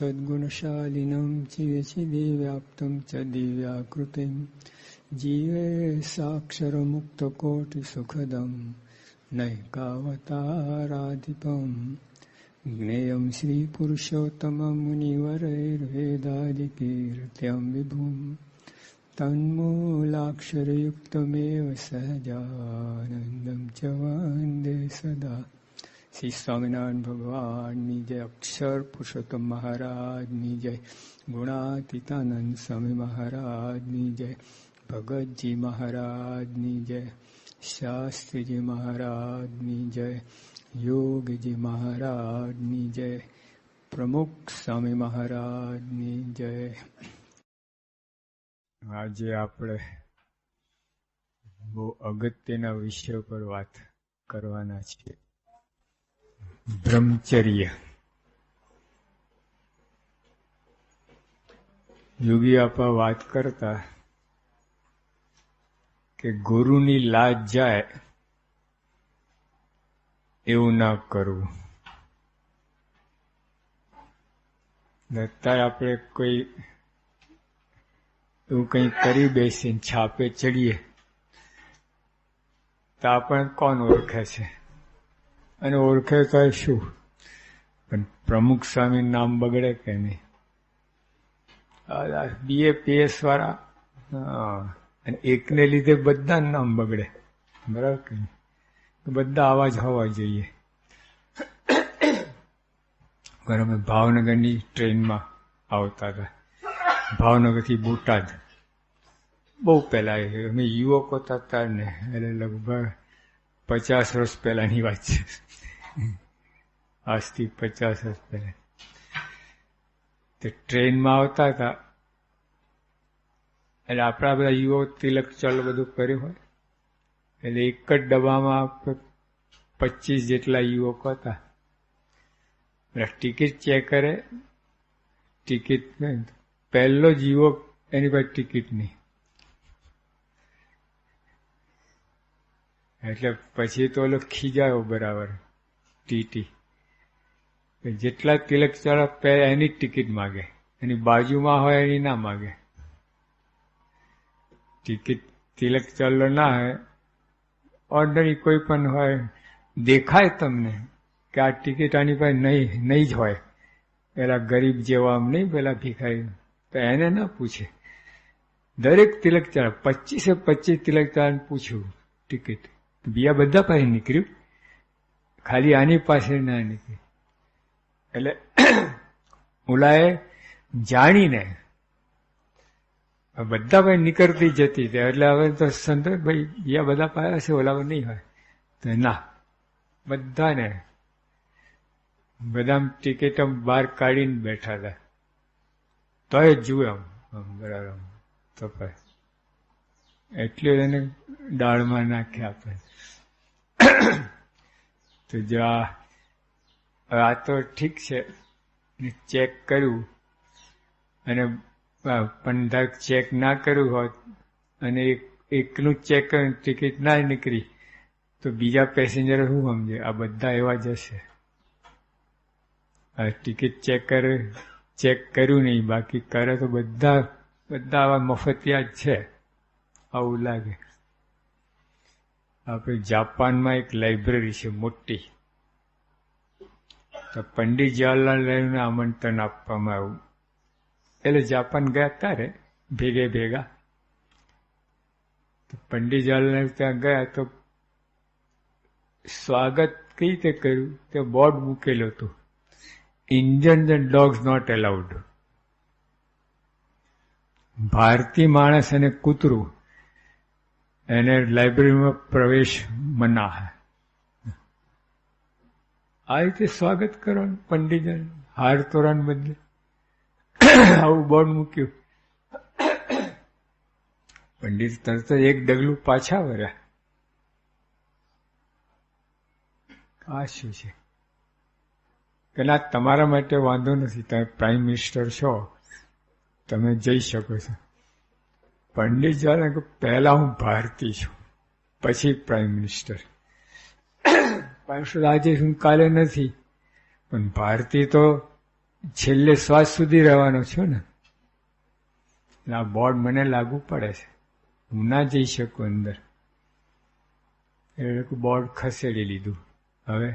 तद्गुणशालिनं चिदिव्याप्तं च दिव्याकृतिं जीवे साक्षरमुक्तकोटिसुखदं नैकावताराधिपं ज्ञेयं श्रीपुरुषोत्तमं मुनिवरैर्वेदादिकीर्त्यं विभुं तन्मूलाक्षरयुक्तमेव सहजानन्दं च वन्दे सदा। श्री स्वामिनारायण भगवानની જય, અક્ષર પુરુષોત્તમ મહારાજની જય, ગુણાતીતાનંદ સ્વામી મહારાજની જય, ભગતજી મહારાજની જય, શાસ્ત્રીજી મહારાજની જય, યોગીજી મહારાજની જય, પ્રમુખ સ્વામી મહારાજની જય. આજે આપણે બહુ અગત્યના વિષય પર વાત કરવાના છીએ. બ્રહ્મચર્ય. યોગી આપા વાત કરતા કે ગુરુની લાજ જાય એવું ના કરવું. અત્યારે આપણે કોઈ એવું કંઈ કરી બેસીને છાપે ચડીએ તો આપણને કોણ ઓળખે છે? અને ઓળખે તો શું, પણ પ્રમુખ સ્વામી નામ બગડે કે નહીં? BAPS વાળા અને એકને લીધે બધા નામ બગડે, બરાબર કે નહીં? બધા આવા જ હોવા જોઈએ. અમે ભાવનગરની ટ્રેનમાં આવતા હતા, ભાવનગરથી બોટાદ. બહુ પહેલા અમે યુવકો હતા ત્યારને, એટલે લગભગ 50 વર્ષ પહેલાની વાત છે. આજથી 50 વર્ષ પહેલા તે ટ્રેનમાં આવતા હતા. એટલે આપણા બધા યુવક તિલક ચલ બધું કર્યું હોય, એટલે એક જ ડબ્બામાં 25 જેટલા યુવકો હતા. ટિકિટ ચેક કરે, ટિકિટ પહેલો જ યુવક એની પાસે ટિકિટ નહીં. એટલે પછી તો ઓલો ખીજાયો બરાબર ટીટી. જેટલા તિલક ચાળા પહેલા એની જ ટિકિટ માગે, એની બાજુમાં હોય એની ના માગે. ટિકિટ તિલક ચાલો ના હોય, ઓર્ડનરી કોઈ પણ હોય, દેખાય તમને કે આ ટિકિટ આની પાસે નહીં જ હોય, પેલા ગરીબ જેવા આમ નહીં, પેલા ભિખારી, તો એને ના પૂછે. દરેક તિલક ચાળા 25 તિલક ચાળાને પૂછ્યું ટિકિટ. બીજા બધા પાસે નીકળ્યું, ખાલી આની પાસે ના નીકળ્યું. એટલે ઓલાએ જાણીને બધા પાસે નીકળતી જતી હતી. એટલે હવે તો સંતોષ ભાઈ બીજા બધા પાસે હશે, ઓલા નહીં હોય. તો ના, બધાને બધા ટિકિટ બહાર કાઢીને બેઠા હતા. તોય જુએ આમ બરાબર તપાય એટલે એને દાળમાં નાખી આપે. તો જો આ તો ઠીક છે, ચેક કર્યું, અને પણ ચેક ના કર્યું હોત અને એકનું ચેક કર્યું ટિકિટ ના નીકળી તો બીજા પેસેન્જરો શું સમજે? આ બધા એવા જ હશે. ટિકિટ ચેક કર્યું નહીં, બાકી કરે તો બધા આવા મફતિયા જ છે, આવું લાગે. આપણે જાપાનમાં એક લાઇબ્રેરી છે મોટી, તો પંડિત જવાહરલાલ નહેરુને આમંત્રણ આપવામાં આવ્યું. એટલે જાપાન ગયા ત્યારે ભેગા તો પંડિત જવાહરલાલ નહેરુ ત્યાં ગયા તો સ્વાગત કઈ રીતે કર્યું? તે બોર્ડ મૂકેલું હતું, Indians and dogs not allowed. ભારતીય માણસ અને કૂતરું એને લાઇબ્રેરીમાં પ્રવેશ મના હે. આ રીતે સ્વાગત કરવાનું પંડિત હાર તોરણ બદલે આવું બોર્ડ મૂક્યું. પંડિત તરત એક ડગલું પાછા વર્યા. આ શું છે કે ના, તમારા માટે વાંધો નથી, તમે પ્રાઇમ મિનિસ્ટર છો, તમે જઈ શકો છો. પંડિત જવાહરલાલ કે પહેલા હું ભારતીય છું, પછી પ્રાઇમ મિનિસ્ટર. પ્રાઇમ મિનિસ્ટર આજે શું કાલે નથી, પણ ભારતીય તો છેલ્લે શ્વાસ સુધી રહેવાનો છું ને, એટલે આ બોર્ડ મને લાગુ પડે છે. હું ના જઈ શકું અંદર, એટલે બોર્ડ ખસેડી લીધું. હવે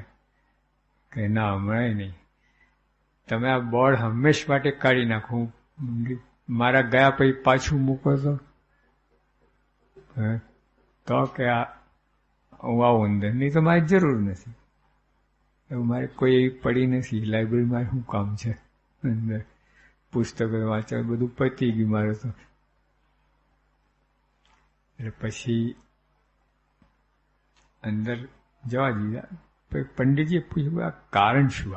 કે ના, હમણાં નહીં, તમે આ બોર્ડ હંમેશ માટે કાઢી નાખો. મારા ગયા પછી પાછું મૂકો તો કે આ હું આવું અંદર, નહીં તો મારી જરૂર નથી. એવું મારે કોઈ એવી પડી નથી. લાઇબ્રેરીમાં શું કામ છે અંદર? પુસ્તકો વાંચવા બધું પતી ગયું મારે તો. એટલે પછી અંદર જવા દીધા. પંડિતજીએ પૂછ્યું, આ કારણ શું?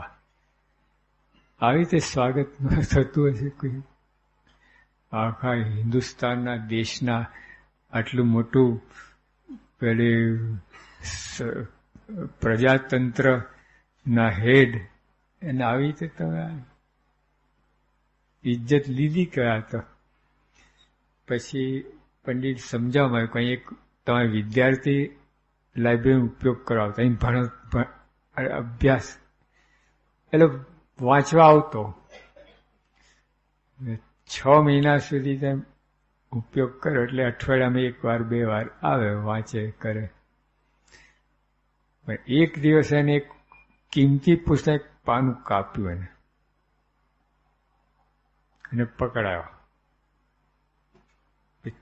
આવી રીતે સ્વાગત થતું હશે કોઈ? આખા હિન્દુસ્તાનના દેશના આટલું મોટું પેલે પ્રજાતંત્રના હેડ એને આવી રીતે તમે ઇજ્જત લીધી કયા? તો પછી પંડિત સમજાવવામાં આવ્યું, કંઈ એક તમે વિદ્યાર્થી લાઇબ્રેરીનો ઉપયોગ કરો આવતા, અહીં અભ્યાસ એટલે વાંચવા આવતો. 6 મહિના સુધી તેમ ઉપયોગ કર્યો, એટલે અઠવાડિયામાં 1 વાર 2 વાર આવે, વાંચે કરે. પણ એક દિવસ એને એક કિંમતી પુસ્તક પાનું કાપ્યું એને પકડાયો.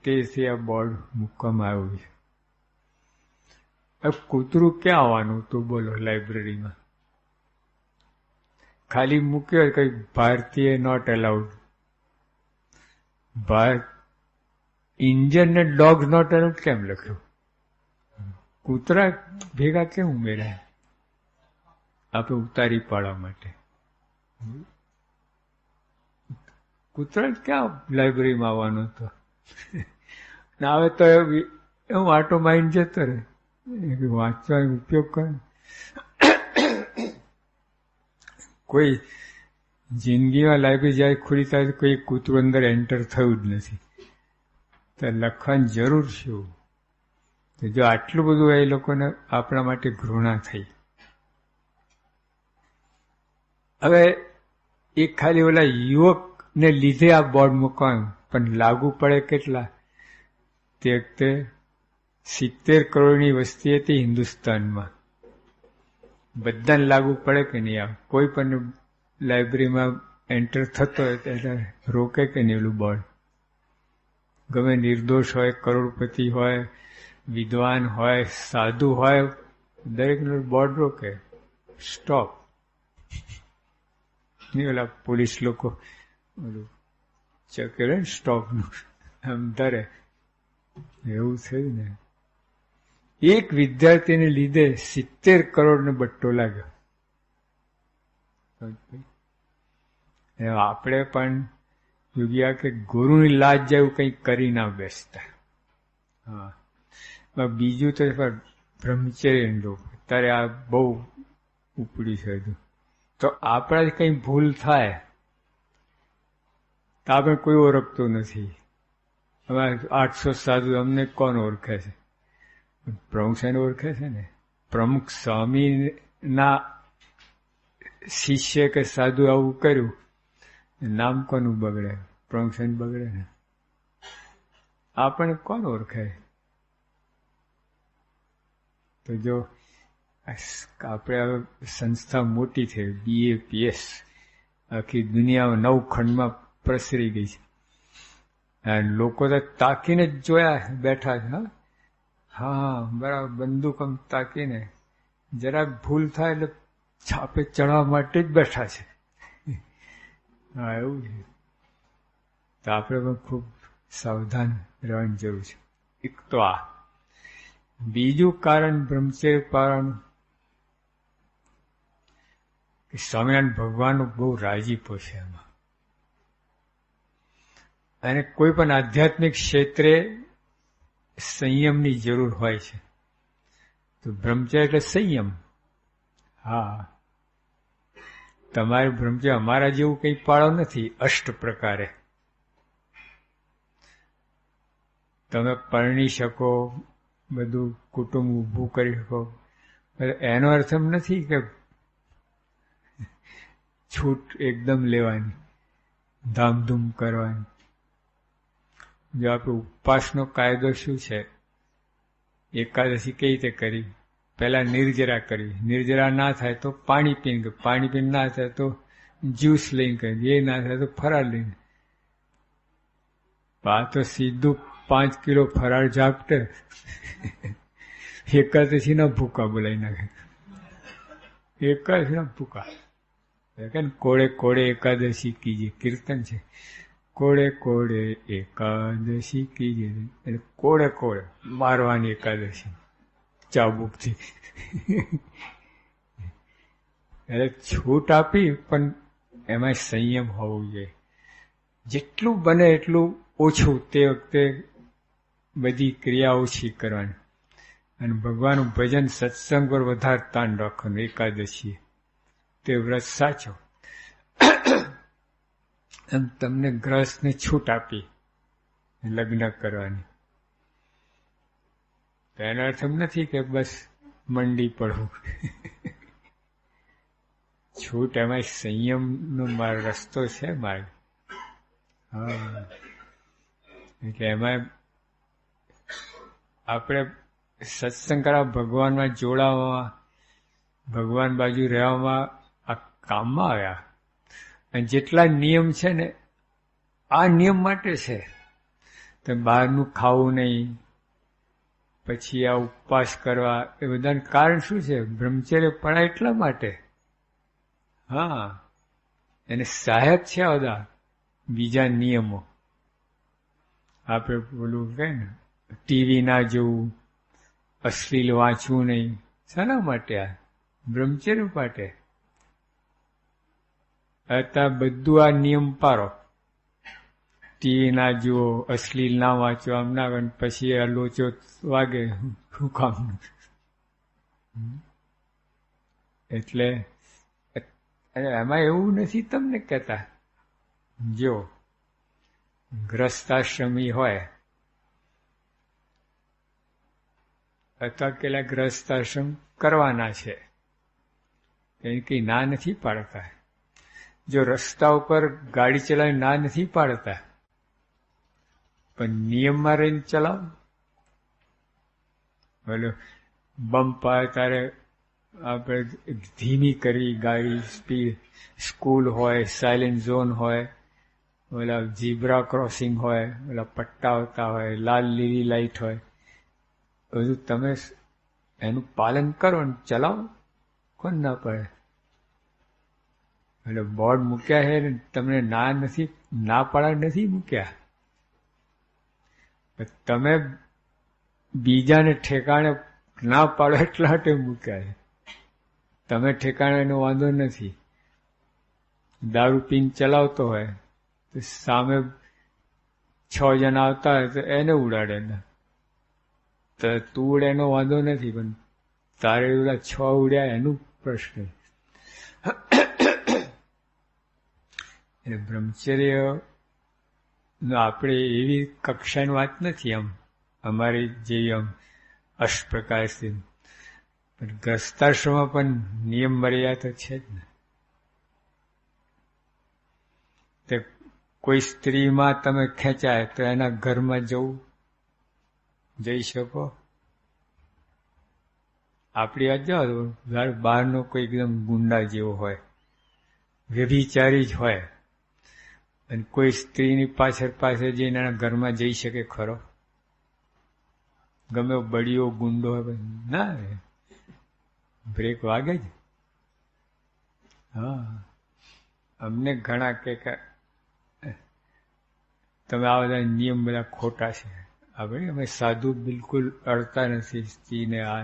તેથી આ બોર્ડ મૂકવામાં આવ્યું છે. કૂતરું ક્યાં આવવાનું તું બોલો લાઇબ્રેરીમાં? ખાલી મૂક્યો કઈ ભારતીય નોટ એલાઉડ, ઇન્ડિયન ને ડોગ નોટ એલાઉડ કેમ લખ્યું? કૂતરા ભેગા કેમ ઉમેર્યા? આપણે ઉતારી પાડવા માટે. કૂતરા ક્યાં લાઇબ્રેરીમાં આવવાનો હતો? ના આવે તો એવું આટો મારીને જતો રહે. વાંચવાનો ઉપયોગ કરે. કોઈ જિંદગીમાં લાઇબ્રેરી જ્યારે ખુલી ત્યારે કોઈ કૂતરું અંદર એન્ટર થયું જ નથી. તો લખવાની જરૂર શું? તો જો આટલું બધું એ લોકોને આપણા માટે ઘૃણા થઈ. હવે એ ખાલી ઓલા યુવકને લીધે આ બોર્ડ મૂકવાનું, પણ લાગુ પડે કેટલા? તે વખતે 70 કરોડની વસ્તી હતી હિન્દુસ્તાનમાં. બધાને લાગુ પડે કે નહીં? આ કોઈ પણ લાઇબ્રેરીમાં એન્ટર થતો હોય એટલે રોકે કે નહીં ઓલું બોર્ડ? ગમે નિર્દોષ હોય, કરોડપતિ હોય, વિદ્વાન હોય, સાધુ હોય, દરેકનું બોર્ડ રોકે, સ્ટોપ. નહીં ઓલા પોલીસ લોકો ઓલું ચેક સ્ટોપનું આમ ધરે, એવું થયું ને. એક વિદ્યાર્થીને લીધે 70 કરોડનો બટ્ટો લાગ્યો. આપણે પણ યોગ્ય કે ગુરુની લાજ જેવું કંઈક કરી ના બેસતા. હા, બીજું તો બ્રહ્મચર્ય લોક અત્યારે આ બહુ ઉપડ્યું છે. તો આપણાથી કંઈ ભૂલ થાય તો આપણે કોઈ ઓળખતું નથી. હવે 800 સાધુ અમને કોણ ઓળખે છે? પ્રમુખ સાહેબ ઓળખે છે ને. પ્રમુખ સ્વામીના શિષ્ય કે સાધુ આવું કર્યું, નામ કોનું બગડે? પ્રમુખ સાહેબ બગડે ને. આપણે કોણ ઓળખે? તો જો આપણે હવે સંસ્થા મોટી થઈ, BAPS આખી દુનિયામાં 9 ખંડમાં પ્રસરી ગઈ છે. લોકો તો તાકીને જ જોયા બેઠા છે. હા બરાબર, બંદૂક આમ તાકીને જરાક ભૂલ થાય એટલે છાપે ચડવા માટે જ બેઠા છે. હા એવું છે. તો આપણે પણ ખૂબ સાવધાન રહેવાની જરૂર છે. એક તો આ. બીજું કારણ બ્રહ્મચર્ય પાળવાનું કે સ્વામિનારાયણ ભગવાનનો બહુ રાજીપો છે એમાં. અને કોઈ પણ આધ્યાત્મિક ક્ષેત્રે સંયમની જરૂર હોય છે. તો બ્રહ્મચર્ય એટલે સંયમ. હા, તમારે બ્રહ્મચર્ય અમારા જેવું કંઈ પાળો નથી. 8 પ્રકારે તમે પરણી શકો, બધું કુટુંબ ઊભું કરી શકો. એનો અર્થ એમ નથી કે છૂટ એકદમ લેવાની, ધામધૂમ કરવાની. જો આપણો ઉપવાસનો કાયદો શું છે? એકાદશી કઈ રીતે કરી? પહેલા નિર્જરા કરવી. નિર્જરા ના થાય તો પાણી પીને, પાણી પીને ના થાય તો જ્યુસ લઈને કરી, એ ના થાય તો ફરાળ લઈને. આ તો સીધું 5 કિલો ફરાળ ઝાપટે એકાદશીના ભૂકા બોલાવી નાખે. એકાદશીના ભૂકા કે કોળે કોળે એકાદશી કીજે, કીર્તન છે. કોળે કોળે એકાદશી કીજે, એટલે કોળે કોળે મારવાની એકાદશી ચાબુકથી. એટલે છૂટ આપી, પણ એમાં સંયમ હોવો જોઈએ. જેટલું બને એટલું ઓછું તે વખતે બધી ક્રિયા ઓછી કરવાની, અને ભગવાનનું ભજન સત્સંગ પર વધારે તાણ રાખવાનું. એકાદશી તે વ્રત સાચો. એમ તમને ગ્રહસ્થને છૂટ આપી લગ્ન કરવાની, તો એનો અર્થ એમ નથી કે બસ મંડી પડવું. છૂટ એમાં સંયમનો રસ્તો છે માર્ગ. હા, એટલે એમાં આપણે સત્સંગ કરવા, ભગવાનમાં જોડાવામાં, ભગવાન બાજુ રહેવામાં આ કામમાં આવ્યા. અને જેટલા નિયમ છે ને, આ નિયમ માટે છે. તો બહારનું ખાવું નહીં, પછી આ ઉપવાસ કરવા, એ બધાનું કારણ શું છે? બ્રહ્મચર્ય પડા એટલા માટે. હા, એને સહાયક છે આ બધા બીજા નિયમો. આપણે બોલું કે ને, ટીવી ના જોવું, અશ્લીલ વાંચવું નહીં. શાના માટે? આ બ્રહ્મચર્ય માટે. અત્યારે બધું આ નિયમ પાડો. ટીવી ના જુઓ, અશ્લીલ ના વાંચો, આમ ના, પછી આ લોચો વાગે. શું કામ? એટલે એમાં એવું નથી તમને કહેતા. જો ગ્રસ્તાશ્રમી હોય અથવા પેલા ગ્રસ્તાશ્રમ કરવાના છે, એ કઈ ના નથી પાડતા. જો રસ્તા ઉપર ગાડી ચલાવી ના નથી પાડતા, પણ નિયમમાં રહીને ચલાવો. બોલો, બમ્પ આવે ત્યારે આપણે ધીમી કરી ગાડી, સ્પીડ. સ્કૂલ હોય, સાયલેન્ટ ઝોન હોય, ઓલા ઝીબ્રા ક્રોસિંગ હોય, ઓલા પટ્ટા આવતા હોય, લાલ લીલી લાઈટ હોય, બધું તમે એનું પાલન કરો ને ચલાવો. કોણ ના પડે? એટલે બોર્ડ મૂક્યા છે ને, તમને ના પાડવા નથી મૂક્યા. તમે બીજાને ઠેકાણે ના પાડો એટલા માટે મૂક્યા છે. તમે ઠેકાણે એનો વાંધો નથી. દારૂ પીને ચલાવતો હોય તો સામે 6 જણા આવતા હોય તો એને ઉડાડે ને, તો તું ઉડે એનો વાંધો નથી, પણ તારે ઓલા 6 ઉડ્યા એનું પ્રશ્ન. એટલે બ્રહ્મચર્ય આપણે એવી કક્ષાની વાત નથી. આમ અમારી જેવી આમ અષ્ટપ્રકારથી, પણ ગ્રસ્તાશ્રમમાં પણ નિયમ મર્યાદા છે જ ને. તે કોઈ સ્ત્રીમાં તમે ખેંચાય તો એના ઘરમાં જઈ શકો? આપણી વાત જાઓ, બહારનો કોઈ એકદમ ગુંડા જેવો હોય, વ્યભિચારી જ હોય, અને કોઈ સ્ત્રીની પાછળ જઈને એના ઘરમાં જઈ શકે ખરો? ગમે બળીઓ ગુંડો હોય ના, બ્રેક વાગે જ. હા, અમને ઘણા કે તમે આ બધા નિયમ બધા ખોટા છે. આપણે અમે સાધુ બિલકુલ અડતા નથી સ્ત્રીને. આ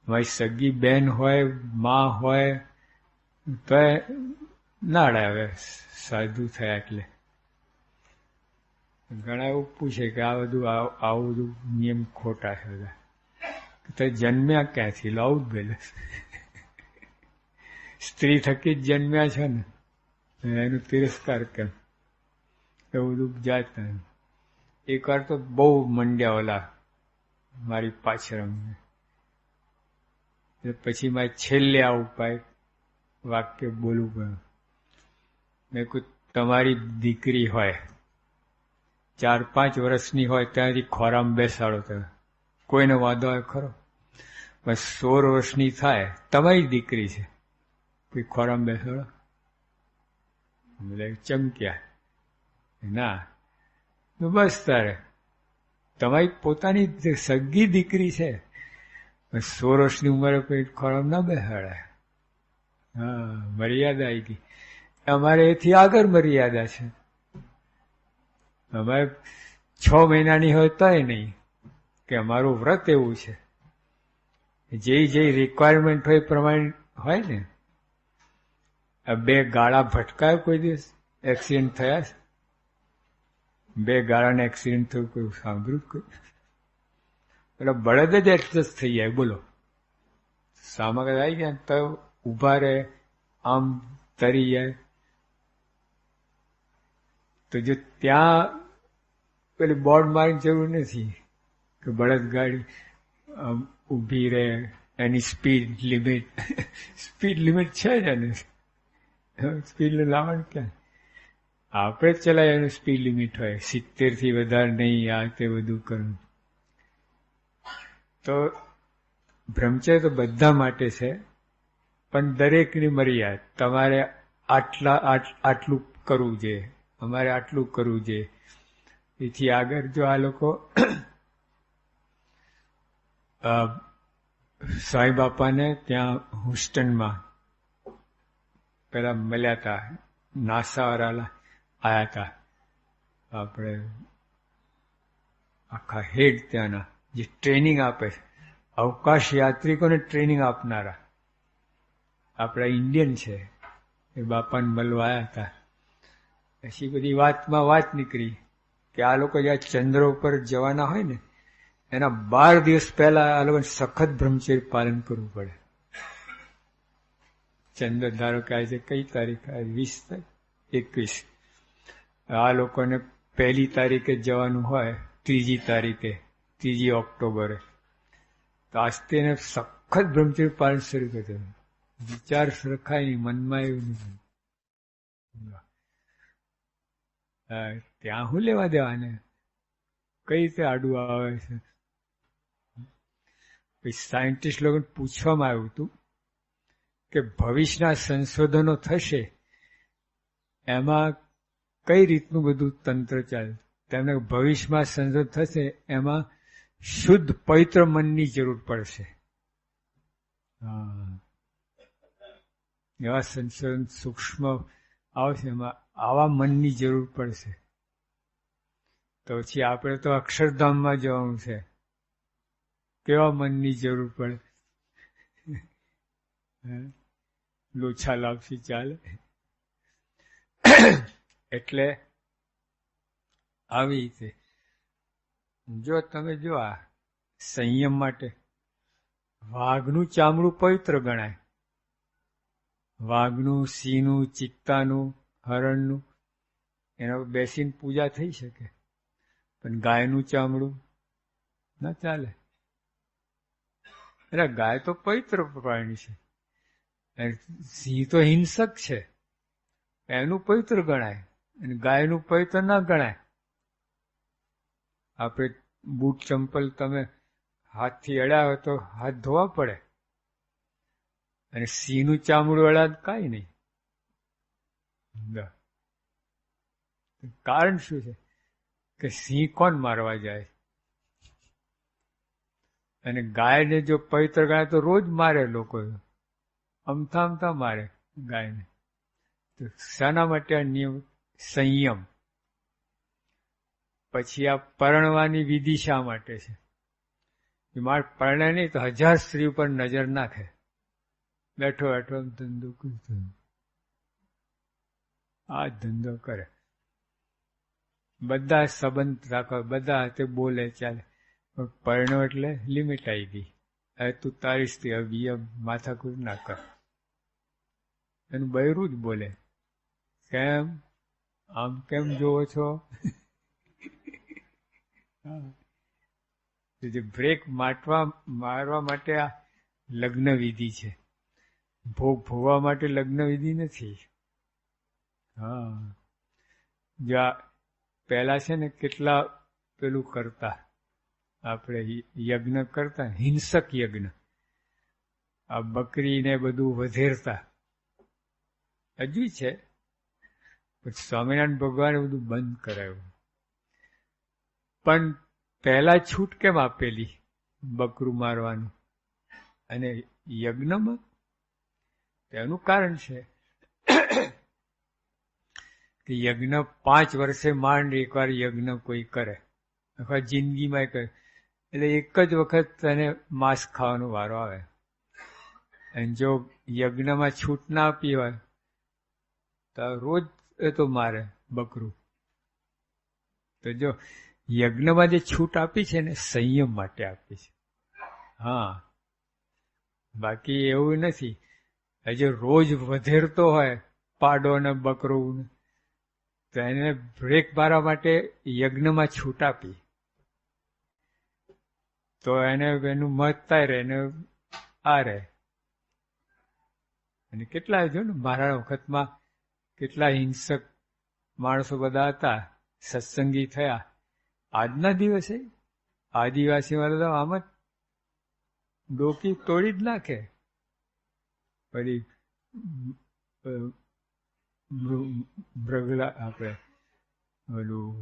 મારી સગી બેન હોય, માં હોય તો ના અડાવે સાધુ થયા એટલે. ઘણા એવું પૂછે કે આ બધું આવું બધું નિયમ ખોટા છે બધા. તો જન્મ્યા ક્યાંથી? આવું જ બોલે. સ્ત્રી થકી જ જન્મ્યા છે ને, એનું તિરસ્કાર કેમ? એવું બધું જાત. એક વાર તો બહુ મંડ્યા ઓલા મારી પાછળ. પછી મારે છેલ્લે આ ઉપાય વાક્ય બોલવું પડે. મેં કહ્યું તમારી દીકરી હોય 4-5 વર્ષની હોય ત્યાંથી ખોરામાં બેસાડો તમે, કોઈને વાંધો આવે ખરો? બસ 16 વર્ષની થાય, તમારી દીકરી છે, કોઈ ખોરામાં બેસાડો? બધા ચમક્યા. ના, બસ તારે તમારી પોતાની સગી દીકરી છે, 16 વર્ષની ઉંમરે કોઈ ખોરામાં ના બેસાડાય. હા, મર્યાદા આવી ગઈ. અમારે એથી આગળ મર્યાદા છે. અમારે 6 મહિનાની હોય તોય નહીં, કે અમારું વ્રત એવું છે, જે રિક્વાયરમેન્ટ હોય એ પ્રમાણે હોય ને. આ 2 ગાળા ભટકાયો કોઈ દિવસ? એક્સિડન્ટ થયા છે? 2 ગાળાને એક્સિડન્ટ થયું કોઈ સાંભળ્યું? કોઈ પેલા બળદ જ એડજસ્ટ થઈ જાય. બોલો, સામા આવી ગયા તો ઉભા રહે, આમ તરી જાય. તો જો ત્યાં પેલી બોર્ડ મારી જરૂર નથી કે બળદ ગાડી ઊભી રહે, એની સ્પીડ લિમિટ છે જ. એને સ્પીડ લાવવાનું ક્યાં? આપણે જ ચલાય એનું સ્પીડ લિમિટ હોય, 70 થી વધારે નહીં, આ તે બધું કરવું. તો બ્રહ્મચર્ય તો બધા માટે છે, પણ દરેકની મર્યાદા. તમારે આટલું કરવું જોઈએ, અમારે આટલું કરવું જોઈએ. એથી આગળ જો આ લોકો સાંઈ બાપાને ત્યાં હુસ્ટનમાં પેલા મળ્યા હતા, નાસા વાળા આવ્યા હતા, આપણે આખા હેડ ત્યાંના જે ટ્રેનિંગ આપે છે, અવકાશ યાત્રિકોને ટ્રેનિંગ આપનારા આપણા ઇન્ડિયન છે, એ બાપાને મળવા આવ્યા હતા. પછી બધી વાતમાં વાત નીકળી કે આ લોકો જ્યાં ચંદ્ર ઉપર જવાના હોય ને એના 12 દિવસ પહેલા આ લોકોને સખત બ્રહ્મચર્ય પાલન કરવું પડે. ચંદ્ર ધારો કે આજે કઈ તારીખ? 20 21. આ લોકોને 1લી તારીખે જવાનું હોય, 3જી તારીખે, 3જી ઓક્ટોબરે. તો આજથી એને સખત બ્રહ્મચર્ય પાલન શરૂ કર્યું. વિચાર સરખાય નહીં, મનમાં એવું નહીં. ત્યાં શું લેવા દેવાને? કઈ રીતે આડું આવે છે? પછી સાયન્ટિસ્ટ લોકોને પૂછવામાં આવ્યું હતું કે ભવિષ્યના સંશોધનો થશે એમાં કઈ રીતનું બધું તંત્ર ચાલે. તેમને ભવિષ્યમાં સંશોધન થશે એમાં શુદ્ધ પવિત્ર મનની જરૂર પડશે. એવા સંશોધન સૂક્ષ્મ આવશે, એમાં આવા મનની જરૂર પડશે. તો પછી આપણે તો અક્ષરધામમાં જવાનું છે, કેવા મનની જરૂર પડે? લોચા લાપસી ચાલે. એટલે આવી રીતે જો તમે જો આ સંયમ માટે વાઘનું ચામડું પવિત્ર ગણાય. વાઘનું, સિંહનું, ચિત્તાનું, હરણનું, એના પર બેસીને પૂજા થઈ શકે, પણ ગાયનું ચામડું ના ચાલે. એટલે ગાય તો પવિત્ર પ્રાણી છે, સિંહ તો હિંસક છે, એનું પવિત્ર ગણાય અને ગાયનું પવિત્ર ના ગણાય. આપણે બૂટ ચંપલ તમે હાથથી અડ્યા હોય તો હાથ ધોવા પડે, અને સિંહનું ચામડું અડાદ કાંઈ નહીં. કારણ શું છે કે સિંહ કોણ મારવા જાય? અને ગાયને જો પવિત્ર ગણાય તો રોજ મારે લોકો, અમથા અમથા મારે ગાયને. તો શાના માટે આ નિયમ? સંયમ. પછી આ પરણવાની વિધિ શા માટે છે? મારે પરણે નહીં તો 1000 સ્ત્રી ઉપર નજર નાખે, બેઠો બેઠો ધંધો કરતો, આ ધંધો કરે, બધા સંબંધ રાખો, બધા હાથે બોલે ચાલે, પણ પરણો એટલે લિમિટ આવી ગઈ. હવે તું તારી સ્ત્રી, હવે બીજા માથાકૂટ ના કર. એનું બૈરું જ બોલે, કેમ આમ કેમ જોવો છો? જે બ્રેક મારવા માટે આ લગ્ન વિધિ છે. ભોગ ભોગવા માટે લગ્ન વિધિ નથી. હા, જો પહેલા છે ને કેટલા પેલું કરતા, આપણે યજ્ઞ કરતા, હિંસક યજ્ઞ, આ બકરીને બધું વધેરતા, હજુ છે. પછી સ્વામિનારાયણ ભગવાને બધું બંધ કરાયું. પણ પહેલા છૂટ કેમ આપેલી બકરું મારવાનું અને યજ્ઞમાં? તેનું કારણ છે કે યજ્ઞ 5 વર્ષે માંડ એકવાર યજ્ઞ કોઈ કરે, આખા જિંદગીમાં કરે, એટલે એક જ વખત તેને માંસ ખાવાનો વારો આવે. અને જો યજ્ઞમાં છૂટ ના આપી હોય તો રોજ એ તો મારે બકરું. તો જો યજ્ઞમાં જે છૂટ આપી છે ને સંયમ માટે આપી છે. હા, બાકી એવું નથી. હજુ રોજ વધેરતો હોય પાડો ને બકરું, તો એને બ્રેક મારવા માટે યજ્ઞમાં છૂટ આપી તો એને એનું મહત્તા રહે ને આ રહે. અને કેટલા જો ને મારા વખતમાં કેટલા હિંસક માણસો બધા હતા, સત્સંગી થયા. આજના દિવસે આદિવાસી વાળા તો આમ જ ડોકી તોડી જ નાખે. પછી બ્રગલા આપણે ઓલું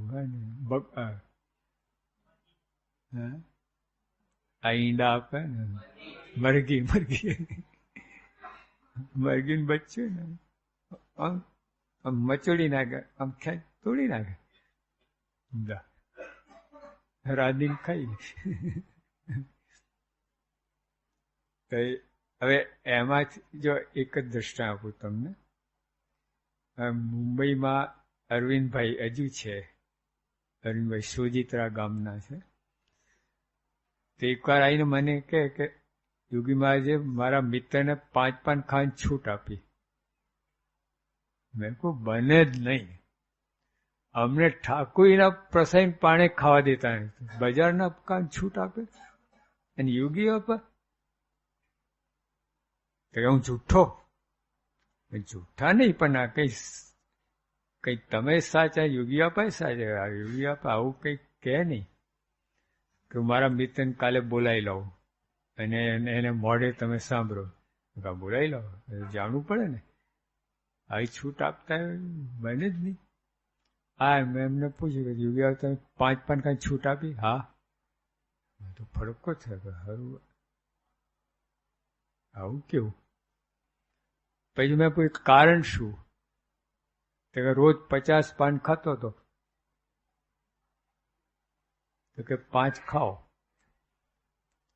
આ ઈંડા આપે ને, મરઘી મરઘીને બચ્ચું ને આમ મચોડી નાખે, આમ ખેંચ તોડી નાખે, રાંધીને ખાઈ. હવે એમાં જો એક જ દ્રષ્ટાંત આપું તમને. મુંબઈમાં અરવિંદભાઈ હજુ છે, અરવિંદભાઈ સોજિત્રા ગામના છે. તો એકવાર આવીને મને કહે કે યોગી મહારાજે મારા મિત્રને 5 પાન ખાવાની છૂટ આપી. મેં કહું બને જ નહીં, અમને ઠાકોરીના પ્રસાદ પાણે ખાવા દેતા નથી, બજારના કાન છૂટ આપે અને યોગીઓ આપે. તો હું જૂઠો? જૂઠા નહીં, પણ આ કઈ તમે સાચા, યોગી આપે સાચા, યોગી આપે આવું કંઈક કહે નહીં. કે મારા મિત્રને કાલે બોલાવી લઉં અને એને મોઢે તમે સાંભળો, બોલાવી લો, જાણવું પડે ને. આવી છૂટ આપતા બને જ નહીં. હા, મેં એમને પૂછ્યું કે યોગી તમે 5 પાન કાંઈ છૂટ આપી? હા. તો ફરકો થયો, સારું આવું કેવું? પછી મેં પૂછ્યું કારણ શું? તો કે રોજ 50 પાન ખાતો હતો, તો કે 5 ખાઓ.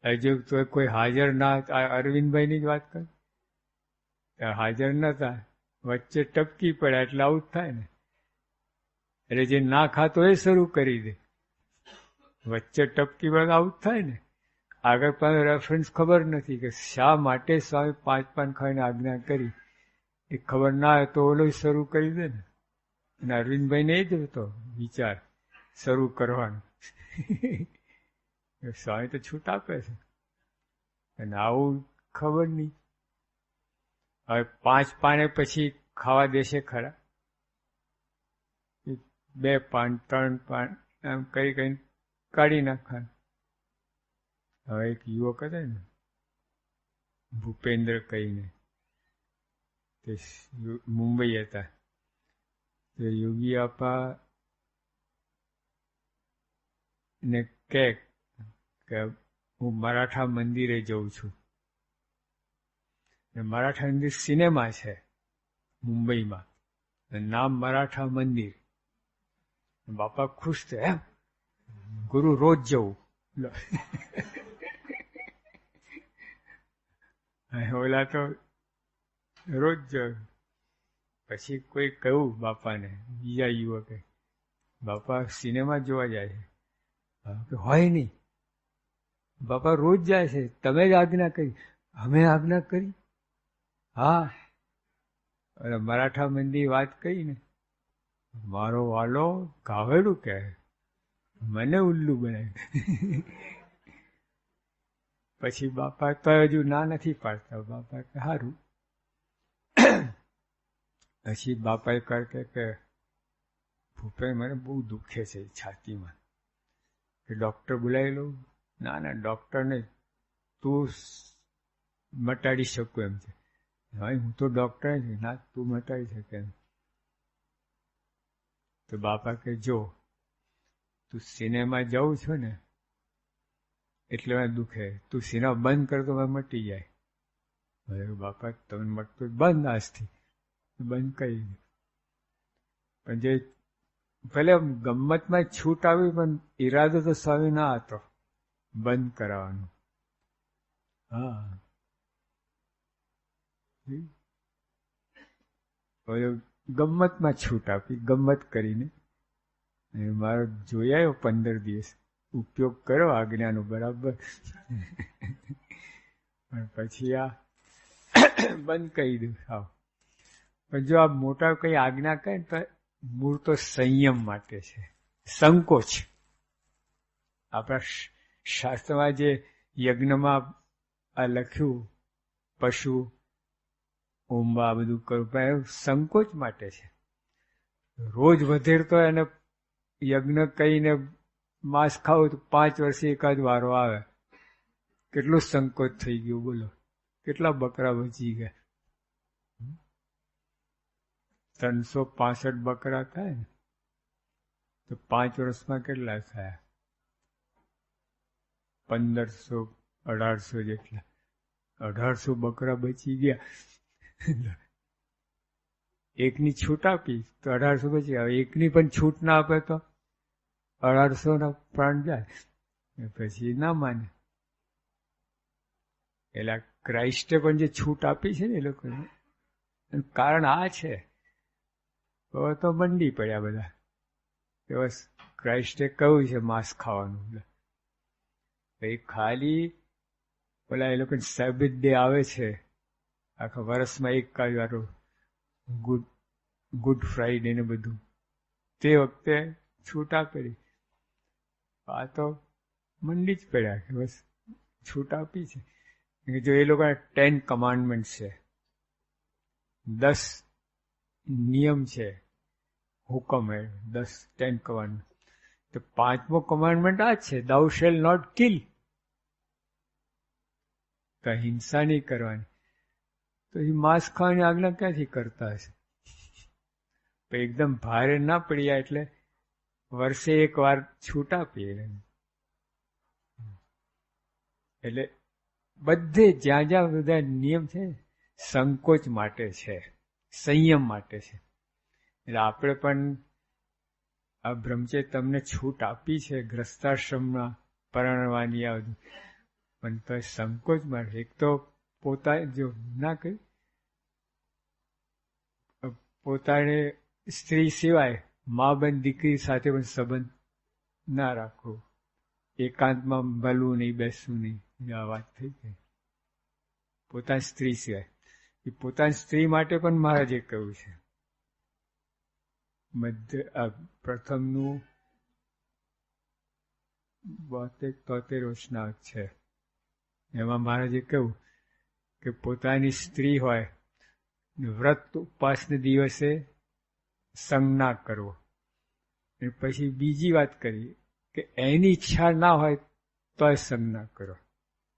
હજુ તો કોઈ હાજર ના, અરવિંદભાઈની જ વાત કરી, હાજર નતા, વચ્ચે ટપકી પડ્યા એટલે આવું જ થાય ને. એટલે જે ના ખાતો એ શરૂ કરી દે, વચ્ચે ટપકી પડે આવું જ થાય ને. આગળ પાછળ રેફરન્સ ખબર નથી કે શા માટે સ્વામી 5 પાન ખાઈને આજ્ઞા કરી, એ ખબર ના હોય તો ઓલો શરૂ કરી દે ને. અને અરવિંદભાઈને એ જ હતો વિચાર શરૂ કરવાનો. સ્વામી તો છૂટ આપે છે અને આવું ખબર નહીં. હવે 5 પાને પછી ખાવા દેશે ખરા? 2 પાન 3 પાન એમ કરી કઈ કાઢી નાખવાનું. હવે એક યુવક હતા ને ભૂપેન્દ્ર કહીને, તે મુંબઈ હતા. તો યોગી આપા ને કે હું મરાઠા મંદિરે જઉં છું. મરાઠા મંદિર સિનેમા છે મુંબઈમાં, નામ મરાઠા મંદિર. બાપા ખુશ થયા, ગુરુ રોજ જવું. ઓલા તો રોજ જવું. પછી કોઈ કહ્યું બાપાને, બીજા યુવકે, બાપા સિનેમા જોવા જાય છે. હોય નહીં, બાપા રોજ જાય છે, તમે જ આજ્ઞા કરી. અમે આજ્ઞા કરી? હા. મરાઠા મંદિર વાત કહી ને, મારો વાલો ગાવેડું કે મને ઉલ્લુ બનાવ્યું. પછી બાપા તો હજુ ના નથી પાડતા. બાપા કે સારું પછી બાપાએ કહે કે ભૂપે મને બહુ દુખે છે છાતીમાં, કે ડૉક્ટર બોલાવી લઉં? ના ના, ડૉક્ટર નહીં, તું મટાડી શકું એમ છે. ભાઈ હું તો ડૉક્ટર છું. ના, તું મટાડી શકે એમ. તો બાપા કે જો તું સિનેમા જાઉં છો ને એટલે મને દુખે, તું સિનેમા બંધ કર તો મને મટી જાય. હવે બાપા તમને મળતું બંધ આજથી, બંધ કરી દે. પણ જે ભલે ગમ્મતમાં છૂટ આવી, પણ ઈરાદો તો સ્વામી ના હતો બંધ કરાવવાનો. હા, ગમ્મતમાં છૂટ આપી, ગમ્મત કરીને. મારો જોઈ આવ્યો 15 દિવસ, ઉપયોગ કર્યો આજ્ઞાનો બરાબર. પણ પછી આ બંધ કરી દઉં સાવ. પણ જો આ મોટા કઈ આજ્ઞા કરે તો મૂળ તો સંયમ માટે છે, સંકોચ. આપણા શાસ્ત્રમાં જે યજ્ઞમાં આ લખ્યું, પશુ ઊંબા બધું કરવું, સંકોચ માટે છે. રોજ વધેરતો એને યજ્ઞ કહીને માંસ ખાવું તો 5 વર્ષે એકાદ વારો આવે. કેટલું સંકોચ થઈ ગયું બોલો, કેટલા બકરા બચી ગયા. 365 બકરા થાય ને તો 5 વર્ષમાં કેટલા થયા? 1500, 1800 જેટલા. 1800 બકરા બચી ગયા. એકની છૂટ આપી તો 1800 બચી ગયા. એકની પણ છૂટ ના આપે તો 1800 ના પ્રાણ જાય. પછી ના માને. એટલે ક્રાઇસ્ટે પણ જે છૂટ આપી છે ને એ લોકોને, કારણ આ છે. તો મંડી પડ્યા બધા. બસ ક્રાઇસ્ટે કહ્યું છે માંસ ખાવાનું. એ ખાલી પેલા એ લોકો સેબત ડે આવે છે આખા વર્ષમાં એક વાર, ગુડ ફ્રાઈડે ને બધું, તે વખતે છૂટ આપેલી. આ તો મંડી જ પડ્યા કે બસ છૂટ આપી છે. જો એ લોકો 10 કમાન્ડમેન્ટ છે, 10 નિયમ છે, હુકમ હે, 10 કમાન્ડમેન્ટ. તો 5મો કમાન્ડમેન્ટ આ છે, thou shall not kill. તો હિંસા નહીં કરવાની. તો એ માંસ ખાવાની આજ્ઞા ક્યાંથી કરતા હશે? એકદમ ભારે ના પડ્યા એટલે વર્ષે એક વાર છૂટ આપીએ. એટલે બધે જ્યાં જ્યાં બધા નિયમ છે સંકોચ માટે છે, સંયમ માટે છે. એટલે આપણે પણ આ બ્રહ્મચર્ય તમને છૂટ આપી છે ગ્રસ્તાશ્રમમાં પરણવાની, આ બધું, પણ તો સંકોચ માટે. એક તો પોતા જો ના કહી, પોતાને સ્ત્રી સિવાય મા બેન દીકરી સાથે પણ સંબંધ ના રાખવો, એકાંતમાં મળવું નહીં, બેસવું નહીં. આ વાત થઈ ગઈ પોતાની સ્ત્રી સિવાય. એ પોતાની સ્ત્રી માટે પણ મહારાજે કહ્યું છે. પ્રથમનું 72-73 વર્ષના છે. એમાં મહારાજે કહ્યું કે પોતાની સ્ત્રી હોય, વ્રત ઉપવાસને દિવસે સંગ ના કરવો. પછી બીજી વાત કરી કે એની ઈચ્છા ના હોય તો સંગ ના કરો.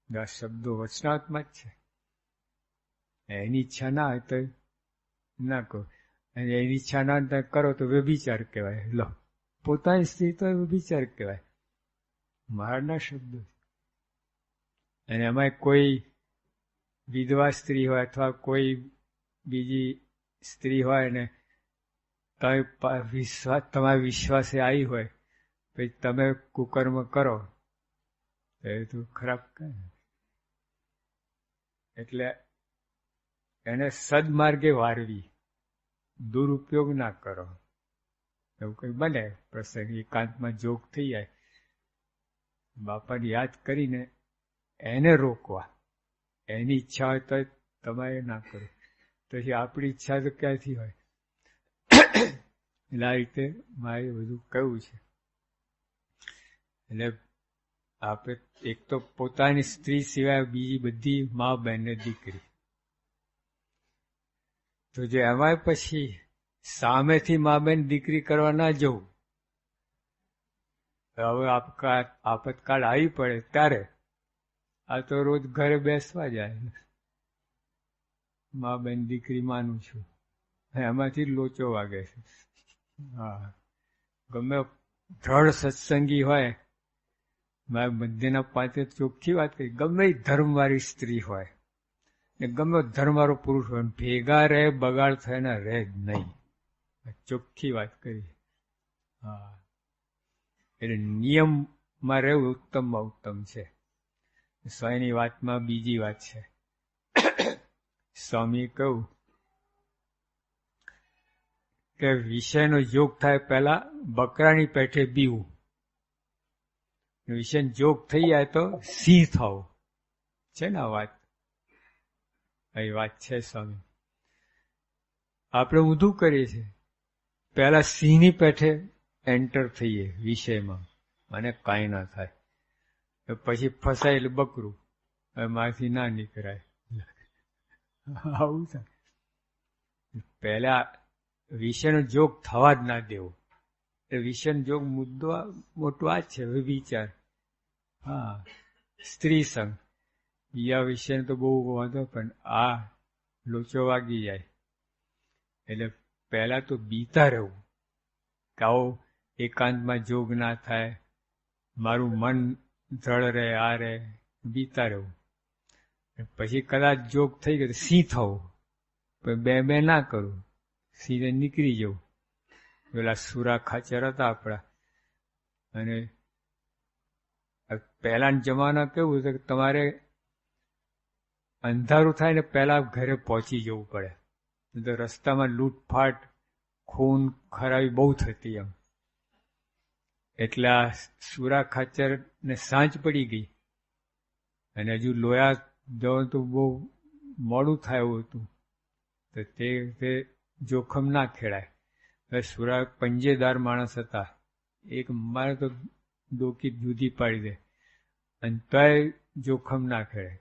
આ શબ્દો વચનાત્મા જ છે. એની ઈચ્છા ના હોય તો ના કરો, અને એની ઈચ્છા ના કરો તો વ્યભિચાર કહેવાય. લો, પોતાની સ્ત્રી તો વ્યભિચાર કહેવાય, મહારાજના શબ્દો. અને એમાં કોઈ વિધવા સ્ત્રી હોય અથવા કોઈ બીજી સ્ત્રી હોય ને તમારા વિશ્વાસે આવી હોય, પછી તમે કુકર્મ કરો એ તો ખરાબ કહે. એટલે એને સદમાર્ગે વારવી, દુરુપયોગ ના કરો. એવું કંઈ બને પ્રસંગ, એકાંતમાં જોગ થઈ જાય, બાપાને યાદ કરીને એને રોકવા. એની ઈચ્છા હોય તો તમારે ના કરો. પછી આપણી ઈચ્છા તો ક્યાંથી હોય? એટલે આ રીતે મારે બધું કહ્યું છે. એટલે આપણે એક તો પોતાની સ્ત્રી સિવાય બીજી બધી મા, બહેન ને દીકરી, તો જે એમાંય પછી સામેથી મા બેન દીકરી કરવા ના જવું. હવે આપતકાળ આવી પડે ત્યારે આ તો રોજ ઘરે બેસવા જાય. મા બેન દીકરી માનું છું, એમાંથી લોચો વાગે છે. હા, ગમે દ્રઢ સત્સંગી હોય, મારે બધેના પાસે ચોખ્ખી વાત કરી, ગમે ધર્મવાળી સ્ત્રી હોય ને ગમે ધર્મવાળો પુરુષ હોય, ભેગા રહે બગાડ થાય ને રહે જ નહીં. ચોખ્ખી વાત કરી. હા, એટલે નિયમમાં રહેવું ઉત્તમમાં ઉત્તમ છે. સ્વામીની વાતમાં બીજી વાત છે. સ્વામીએ કહ્યું કે વિષયનો યોગ થાય પહેલા બકરાની પેઠે બીવું, વિષયનો યોગ થઈ જાય તો સિંહ થવું. છે ને આ વાત? એ વાત છે સ્વામી. આપણે ઊંધું કરીએ છીએ, પહેલા સિંહની પેઠે એન્ટર થઈએ વિષયમાં, મને કાંઈ ના થાય, પછી ફસાયેલું બકરું, હવે મારાથી ના નીકળાય. આવું થાય. પહેલા વિષયનો જોગ થવા જ ના દેવો. એ વિષયનો જોગ મુદ્દો મોટો આ જ છે, વિચાર. હા, સ્ત્રી સંગ બીજા વિષયનો તો બહુ વાંધો, પણ આ લોચો વાગી જાય. એટલે પહેલા તો બીતા રહેવું કે આવો એકાંતમાં જોગ ના થાય, મારું મન દ્રઢ રહે, આ રહે, બીતા રહેવું. પછી કદાચ જોગ થઈ ગયો સિંહ થવું, પણ બે ના કરું, સીધે નીકળી જવું. પેલા સુરા ખાચર હતા આપણા, અને પહેલાના જમાના કેવું છે કે તમારે અંધારું થાય ને પહેલા ઘરે પહોંચી જવું પડે, તો રસ્તામાં લૂંટફાટ, ખૂન ખરાબી બહુ થતી એમ. એટલે આ સુરા ખાચર ને સાંજ પડી ગઈ અને હજુ લોયા જવું તો બહુ મોડું થાય એવું હતું, તો તે જોખમ ના ખેડાય. હવે સુરા પંજેદાર માણસ હતા, એક મારે તો ડોકી જુદી પાડી દે, અને તોય જોખમ ના ખેડાય.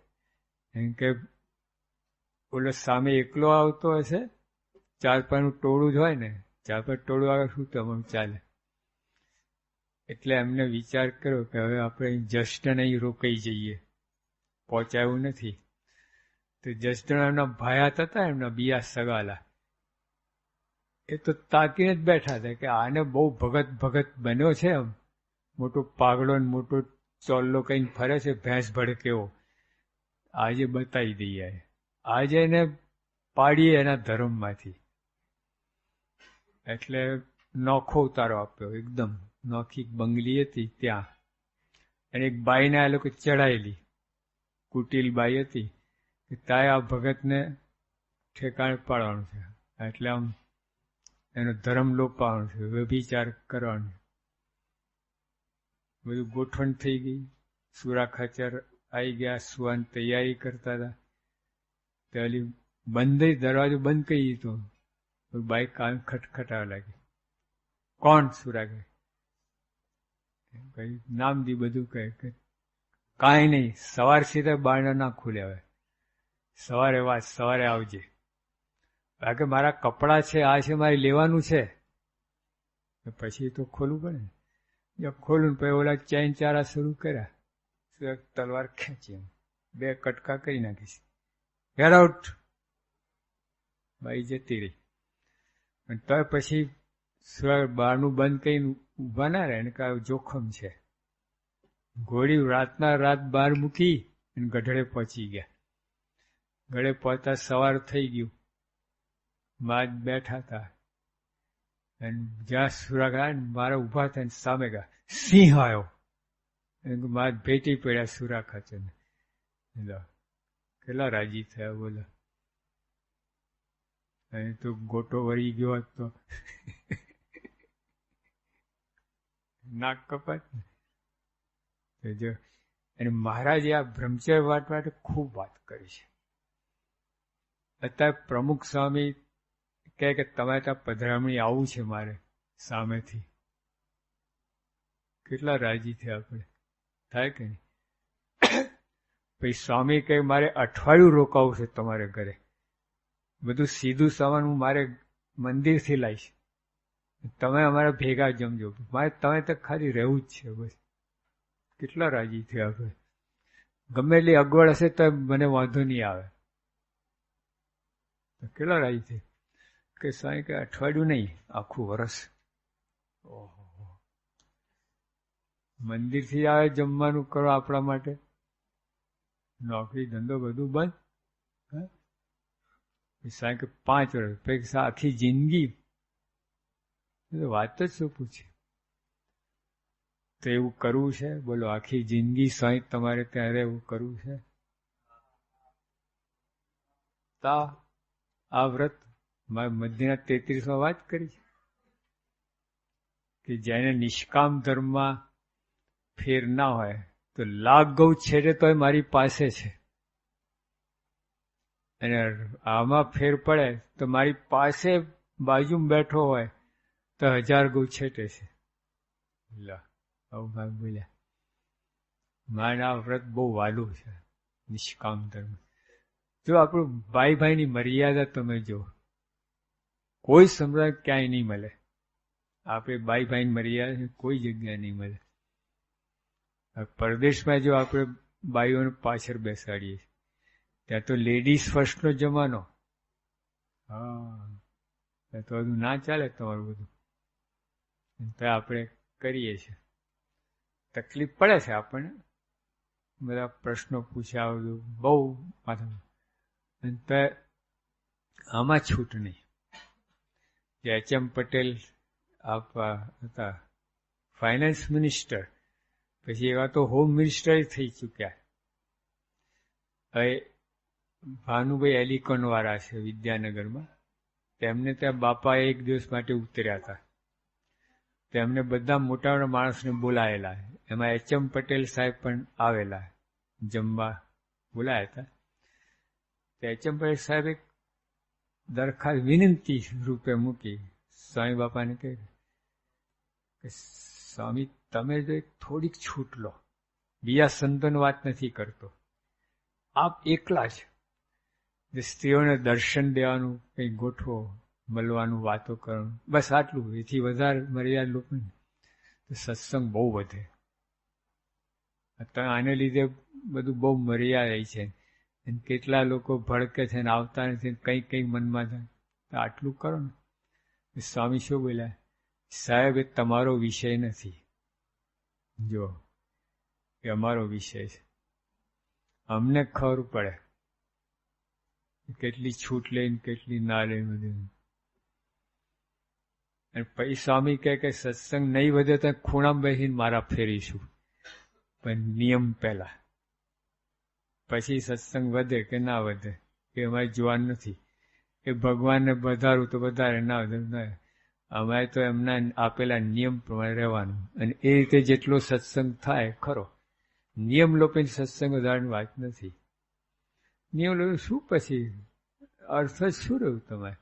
એમ કે ઓલો સામે એકલો આવતો હશે, 4-5નું ટોળું જ હોય ને, 4-5 ટોળું આવે શું તમારું ચાલે. એટલે એમને વિચાર કર્યો કે હવે આપણે જસ્ટને અહીં રોકાઈ જઈએ, પહોંચાયું નથી. તો જસ્ટન એમના ભાયાત હતા, એમના બીયા સગાલા, એ તો તાકીને જ બેઠા હતા કે આને બહુ ભગત બન્યો છે, એમ મોટો પાગડો ને મોટો ચોલ્લો કઈ ફરે છે, ભેંસ ભડકેવો, આજે બતાવી દઈએ, આજે એને પાડીએ એના ધર્મમાંથી. એટલે નોખો ઉતારો આપ્યો, એકદમ નોખી બંગલી હતી ત્યાં, અને એક બાઈને આ લોકો ચડાયેલી, કુટિલ બાઈ હતી, કે તાય આ ભગતને ઠેકાણે પાડવાનું છે, એટલે આમ એનો ધર્મ લોપાવાનો છે, વ્યભિચાર કરવાનો. બધું ગોઠવણ થઈ ગઈ. સુરા ખાચર આવી ગયા, સુવાની તૈયારી કરતા હતા. પેલી બંધ દરવાજો બંધ કરી દીધો, બાઈક કામ ખટખટાવા લાગી. કોણ? સુરા કહે, નામ દી બધું કહે કે કાંઈ નહીં, સવાર સીધા બારણા ના ખુલે, હવે સવારે વાત, સવારે આવજે. કારણ કે મારા કપડાં છે, આ છે, મારે લેવાનું છે, પછી તો ખોલવું પડે ને. ખોલું પછી ઓલા ચેન ચારા શરૂ કર્યા, તલવાર ખેંચી, 2 કટકા કરી નાખીશ, ગેટ આઉટ. બાઈ જતી રહી. અને તો પછી બહારનું બંધ કરીને ઊભા ના રહે, એને કાંઈ જોખમ છે. ઘોડી રાતના રાત બહાર મૂકી અને ગઢડે પહોંચી ગયા. ગઢે પહોંચતા સવાર થઈ ગયું, માં જ બેઠા હતા, અને જ્યાં સુરા ગયા ને મારા ઊભા થઈને સામે ગયા, સિંહ આવ્યો. માં જ ભેટી પડ્યા સુરા ખાચરને. કેટલા રાજી થયા બોલો. અહીં તો ગોટો વળી ગયો હોત તો નાક કપાત ને. જો અને મહારાજે આ બ્રહ્મચર્ય વાત માટે ખૂબ વાત કરી છે. અત્યારે પ્રમુખ સ્વામી કહે કે તમારે ત્યાં પધરામણી આવું છે મારે સામેથી. કેટલા રાજી થયા આપણે, થાય કે નહીં? પછી સ્વામી કહે મારે અઠવાડિયું રોકાવું છે તમારે ઘરે. બધું સીધું સામાન હું મારે મંદિરથી લાવીશ, તમે અમારા ભેગા જમજો, મારે તમે તો ખાલી રહેવું જ છે બસ. કેટલા રાજી થયા આપણે. ગમે એટલી અગવડ હશે તો મને વાંધો નહીં આવે. કેટલા રાજી થઈ કે સાંઈ કે અઠવાડિયું નહીં, આખું વરસ. ઓહો, મંદિરથી આવે જમવાનું કરો આપણા માટે, નોકરી ધંધો બધું બંધ. સાંઈ કે 5 વર્ષ પૈસા આખી જિંદગી, વાત જ શું પૂછે. તો એવું કરવું છે? બોલો, આખી જિંદગી સાંઈ તમારે ત્યારે એવું કરવું છે? તા આ વ્રત મધ્યના 33માં વાત કરી છે કે જેને નિષ્કામ ધર્મમાં ફેર ના હોય તો લાખ ગૌ છેડે તોય મારી પાસે છે, અને આમાં ફેર પડે તો મારી પાસે બાજુમાં બેઠો હોય તો 1000 ગૌ છેટે છે. આવું ભાગ બોલ્યા. મારે આ વ્રત બહુ વાલું છે, નિષ્કામ ધર્મ. જો આપણું ભાઈ ભાઈની મર્યાદા તમે જો, કોઈ સંપ્રદાય ક્યાંય નહીં મળે. આપણે ભાઈ ભાઈની મર્યાદા કોઈ જગ્યાએ નહીં મળે. પરદેશમાં જો આપણે બાઈઓને પાછળ બેસાડીએ, ત્યાં તો લેડીઝ ફર્સ્ટનો જમાનો. હા, તો બધું ના ચાલે તમારું બધું. તો આપણે કરીએ છીએ, તકલીફ પડે છે આપણને, બધા પ્રશ્નો પૂછ્યા, બધું બહુ માથું. તો આમાં છૂટ નહીં. એચ.એમ. પટેલ હતા ફાઇનાન્સ મિનિસ્ટર, પછી એવા તો હોમ મિનિસ્ટર થઈ ચૂક્યા. હવે ભાનુભાઈ એલિકોન વાળા છે વિદ્યાનગરમાં, તેમને ત્યાં બાપા એક દિવસ માટે ઉતર્યા હતા. તેમને બધા મોટા મોટા માણસને બોલાયેલા, એમાં એચ.એમ. પટેલ સાહેબ પણ આવેલા, જમવા બોલાયા હતા. એચ.એમ. પટેલ સાહેબ એક દરખાસ્ત વિનંતી રૂપે મૂકી સ્વામી બાપાને કહે કે સ્વામી તમે જો થોડીક છૂટ લો, બીજા સંતોની વાત નથી કરતો, આપ એકલા જ સ્ત્રીઓને દર્શન દેવાનું કંઈ ગોઠવો, મળવાનું, વાતો કરવાનું, બસ આટલું. એથી વધારે મર્યાદા લોકો તો સત્સંગ બહુ વધે. આને લીધે બધું બહુ મર્યાદા છે. કેટલા લોકો ભડકે છે ને આવતા નથી, કંઈ મનમાં થાય. આટલું કરો ને. સ્વામી શું બોલ્યા? સાહેબ, એ તમારો વિષય નથી, જો એ અમારો વિષય છે. અમને ખબર પડે કેટલી છૂટ લઈને કેટલી ના લઈને બધું. અને પછી સ્વામી કહે કે સત્સંગ નહીં વધે તો ખૂણામાં બેસીને મારા ફેરીશું, પણ નિયમ પહેલા. પછી સત્સંગ વધે કે ના વધે એ અમારે જોવાનું નથી. એ ભગવાનને વધારું તો વધારે, ના વધે ના. અમારે તો એમના આપેલા નિયમ પ્રમાણે રહેવાનું, અને એ રીતે જેટલો સત્સંગ થાય ખરો. નિયમ લોકોની સત્સંગ વધારવાની વાત નથી. નિયમ લોકો શું પછી અર્થ જ શું રહ્યું તમારે?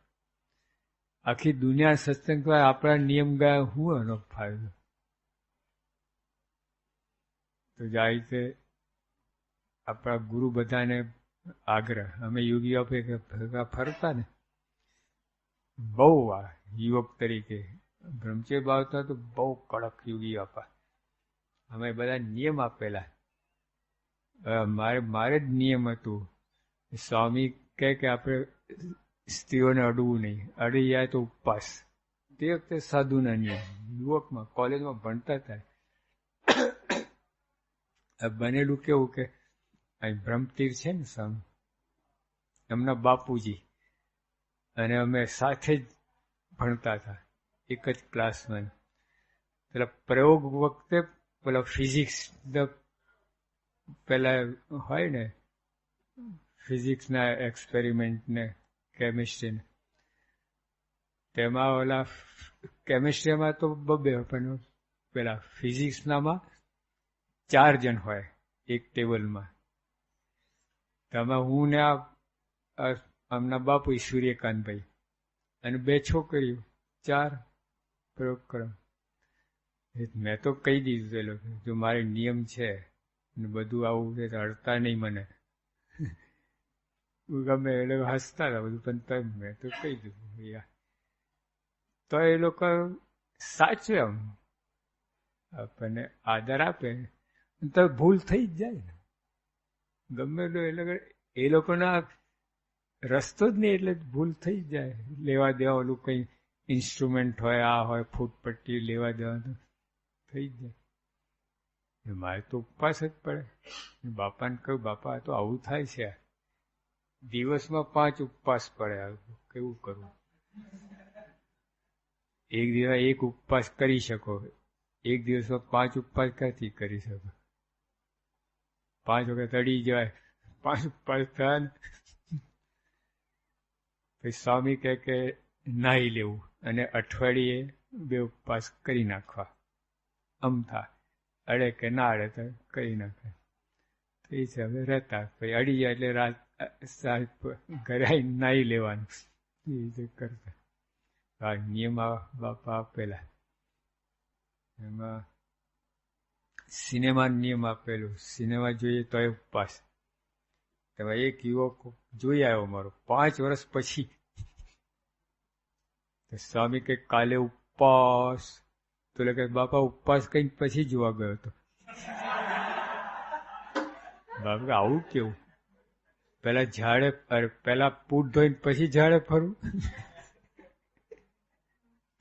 આખી દુનિયા સત્સંગ થાય, આપણા નિયમ ગયા હું એનો ફાયદો? તો આ રીતે આપણા ગુરુ બધાને આગ્રહ, અમે યોગીઓ ભેગા ફરતા ને, બહુ આ યુવક તરીકે બ્રહ્મચર્ય બાવતા તો બહુ કડક યોગી આપા. અમે બધા નિયમ આપેલા. મારે જ નિયમ હતું. સ્વામી કહે કે આપણે સ્ત્રીઓને અડવું નહીં, અડી જાય તો ઉપવાસ. તે વખતે સાધુના નિયમ, યુવકમાં કોલેજમાં ભણતા હતા. બનેલું કેવું કે અહીં બ્રહ્મતીર્થ છે ને સ્વામી, એમના બાપુજી અને અમે સાથે જ ભણતા હતા, એક જ ક્લાસમાં. પેલા પ્રયોગ વખતે પેલા ફિઝિક્સ પેલા હોય ને, ફિઝિક્સના એક્સપેરિમેન્ટ ને કેમિસ્ટ્રીને, તેમાં ઓલા કેમિસ્ટ્રીમાં તો બબે, પણ પેલા ફિઝિક્સનામાં 4 જણ હોય એક ટેબલમાં. તેમાં હું ને આમના બાપુ સૂર્યકાંતભાઈ અને 2 છોકરીઓ, 4 પ્રયોગ કરો. મેં તો કહી દીધું એ લોકો, જો મારે નિયમ છે ને બધું આવું છે તો અડતા નહીં મને. ગમે એ લોકો હસતા હતા બધું, પણ તમ મેં તો કહી દીધું યાર. તો એ લોકો સાચવે, આમ આપણને આદર આપે તો ભૂલ થઈ જ જાય ને. ગમે એ લોકોના રસ્તો જ નહીં, એટલે ભૂલ થઈ જ જાય. લેવા દેવા ઓલું કંઈ ઇન્સ્ટ્રુમેન્ટ હોય, આ હોય, ફૂટપટ્ટી લેવા દેવા તો થઈ જ જાય. મારે તો ઉપવાસ જ પડે. બાપાને કહ્યું, બાપા તો આવું થાય છે, દિવસમાં 5 ઉપવાસ પડે, કેવું કરવું? એક દિવસ એક ઉપવાસ કરી શકો, એક દિવસમાં 5 ઉપવાસ ક્યાંથી કરી શકો? 5 વખત અડી જાય, 5 ઉપવાસ થાય ને. પછી સ્વામી કહે કે નાહી લેવું અને અઠવાડિયે 2 ઉપવાસ કરી નાખવા. અમથા અડે કે ના અડે તો કરી નાખે. તો એ છે હવે રહેતા. પછી અડી જાય એટલે રાત ઘરે આવીને નાહી લેવાનું, એ રીતે કરતા. આ નિયમ બાપા આપેલા. એમાં સિનેમા નિયમ આપેલું, સિનેમા જોઈએ તો ઉપવાસ. તેમાં એક યુવક જોઈ આવ્યો મારો 5 વર્ષ પછી. સ્વામી કે કાલે ઉપવાસ, તો કે બાપા ઉપવાસ કઈ પછી જોવા ગયો હતો. બાપા આવું કેવું? પેલા પૂટ ધોઈને પછી ઝાડે ફરવું?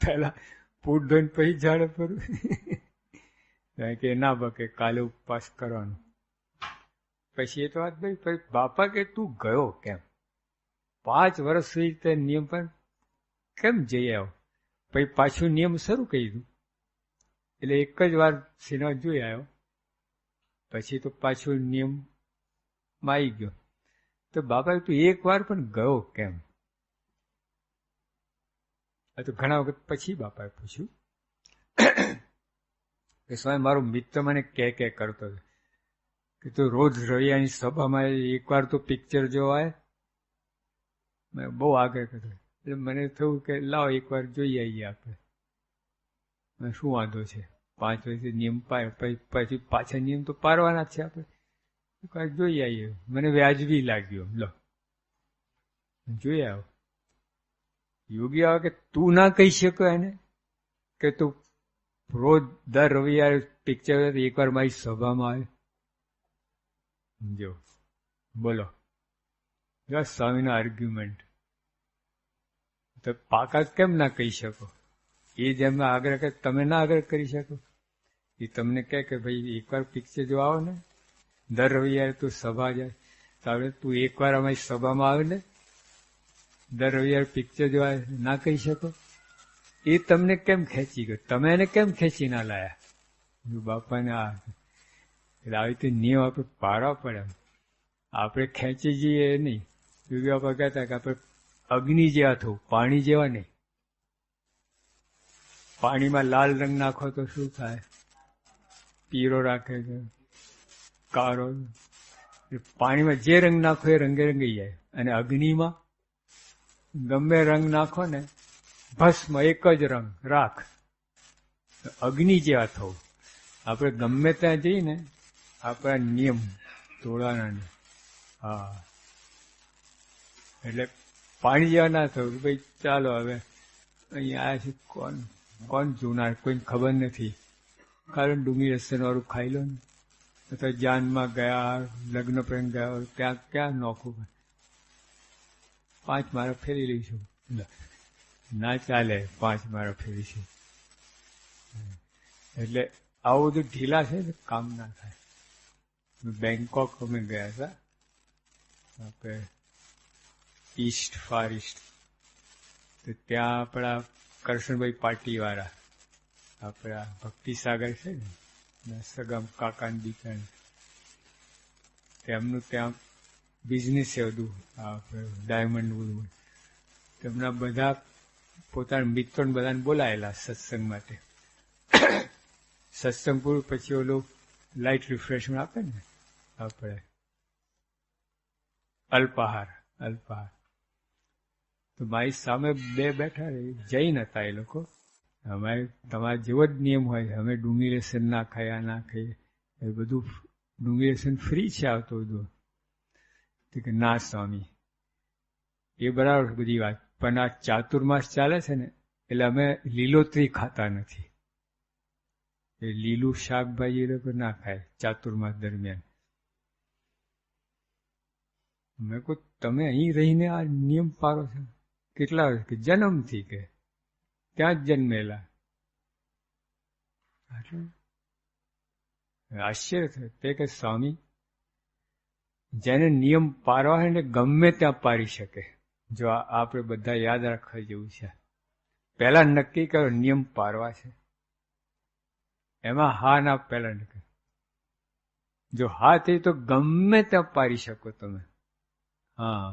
પેલા પૂટ ધોઈને પછી ઝાડે ફરવું? કે ના બકે કાલે ઉપવાસ કરવાનો. પછી એ તો વાત ભાઈ, પછી બાપા કે તું ગયો કેમ? 5 વર્ષ સુધી તે નિયમ પર કેમ જઈ આવ્યો? પછી પાછું નિયમ શરૂ કરી દીધું. એટલે એક જ વાર સિનેમા જોઈ આવ્યો, પછી તો પાછું નિયમમાં આવી ગયો. તો બાપા તું એક વાર પણ ગયો કેમ? આ તો ઘણા વખત પછી બાપાએ પૂછ્યું કે સ્વામી મારો મિત્ર મને કે કરતો હતો કે તું રોજ રવિયાની સભામાં એકવાર તો પિક્ચર જોવા આવે. મેં બહુ આગળ કર્યો. એટલે મને થયું કે લાવો એકવાર જોઈ આવીએ આપણે, શું વાંધો છે? 5 વર્ષથી નિયમ પાય, પછી પાછા નિયમ તો પાડવાના જ છે આપણે. એકવાર જોઈ આવીએ. મને વ્યાજબી લાગ્યો, લો જોઈ આવો. યોગી આવે કે તું ના કહી શકો એને કે તું રોજ દર રવિવારે પિક્ચર એકવાર મારી સભામાં આવે? જો બોલો, સ્વામીના આર્ગ્યુમેન્ટ. તો પાકા કેમ ના કહી શકો? એ જેમ આગ્રહ કરે તમે ના આગ્રહ કરી શકો? એ તમને કહે કે ભાઈ એકવાર પિક્ચર જો આવો ને, દર રવિવારે તું સભા જાય, તો આપણે તું એકવાર અમારી સભામાં આવે ને, દર રવિવારે પિક્ચર જોવા ના કહી શકો? એ તમને કેમ ખેંચી ગયો? તમે એને કેમ ખેંચી ના લાયા? બાપાને આ એટલે આવી રીતે નિયમ આપણે પાડવા પડે. આપણે ખેંચી જઈએ એ નહીં. બાપા કહેતા કે આપણે અગ્નિ જેવા થવું, પાણી જેવા નહીં. પાણીમાં લાલ રંગ નાખો તો શું થાય? પીળો રાખે છે, કાળો. પાણીમાં જે રંગ નાખો એ રંગે રંગી જાય. અને અગ્નિમાં ગમે રંગ નાખો ને, ભસ્મ એક જ રંગ રાખ. અગ્નિ જેવા થવું. આપણે ગમે ત્યાં જઈને આપણા નિયમ તોડવાના નહીં. હા, એટલે પાણી જેવા ના થયું. ભાઈ ચાલો હવે અહીંયા આવ્યા છે, કોણ જોનાર? કોઈને ખબર નથી. કારણ ડુંગળી રસન વાળું ખાઈ લો ને. અથવા જાનમાં ગયા, લગ્ન પ્રસંગ ગયા, ત્યાં ક્યાં નોખું 5 મારા ફેરી લઈશું. ના ચાલે, 5 મારા ફેરીશું. એટલે આવું બધું ઢીલા છે ને કામ ના થાય. બેંકોક અમે ગયા હતા, આપણે ઈસ્ટ ફાર ઈસ્ટ. તો ત્યાં આપણા કરશનભાઈ પાટીવાળા, આપણા ભક્તિસાગર છે ને, સગમ કાકાની દીકરા, તેમનું ત્યાં બિઝનેસ છે બધું, આપણે ડાયમંડ બધું. તેમના બધા પોતાના મિત્રોને બધાને બોલાયેલા સત્સંગ માટે. સત્સંગ પૂરું પછી ઓલું લાઇટ રિફ્રેશમેન્ટ આપે ને આપણે, અલ્પાહાર. તો મારી સામે 2 બેઠા જૈન હતા એ લોકો. અમારે તમારા જેવો જ નિયમ હોય, અમે ડુંગળી લસણ ના ખાયા, ના ખાઈએ, એ બધું ડુંગળી લસણ ફ્રી છે આવતો બધું. કે ના સ્વામી, એ બરાબર બધી વાત, પણ આ ચાતુર્માસ ચાલે છે ને એટલે અમે લીલોતરી ખાતા નથી. એ લીલું શાકભાજી એ લોકો ના ખાય ચાતુર્માસ દરમિયાન. મેં કહું તમે અહીં રહીને આ નિયમ પાળો છો? કેટલા વર્ષ? કે જન્મથી, કે ત્યાં જ જન્મેલા. આશ્ચર્ય થયું. તે કે સ્વામી, જેને નિયમ પાળવા હોય ને ગમે ત્યાં પાડી શકે. જો આપણે બધા યાદ રાખવા જેવું છે. પહેલા નક્કી કરો નિયમ પાળવા છે, એમાં હા ના પહેલા નક્કી. જો હા થઈ તો ગમે ત્યાં પાડી શકો તમે. હા,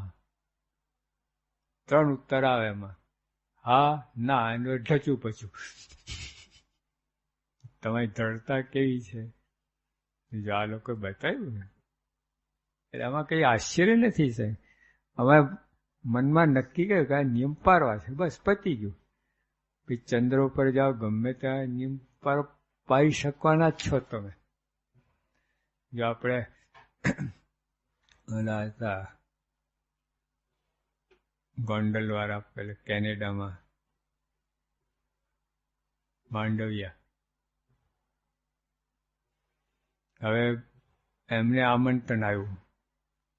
3 ઉત્તર આવે એમાં, હા, ના અને ઢચું પચું. તમારી દ્રઢતા કેવી છે જો આ લોકો બતાવ્યું ને, એટલે આમાં કઈ આશ્ચર્ય નથી સાહેબ. અમે મનમાં નક્કી કર્યું કે આ નિયમ પાળવા છે, બસ પતી ગયું. પછી ચંદ્ર ઉપર જાઓ, ગમે ત્યાં નિયમ પાળી શકવાના જ છો તમે. જો આપણે ઓલા હતા ગોંડલ વાળા, પેલે કેનેડામાં માંડવિયા, હવે એમને આમંત્રણ આવ્યું.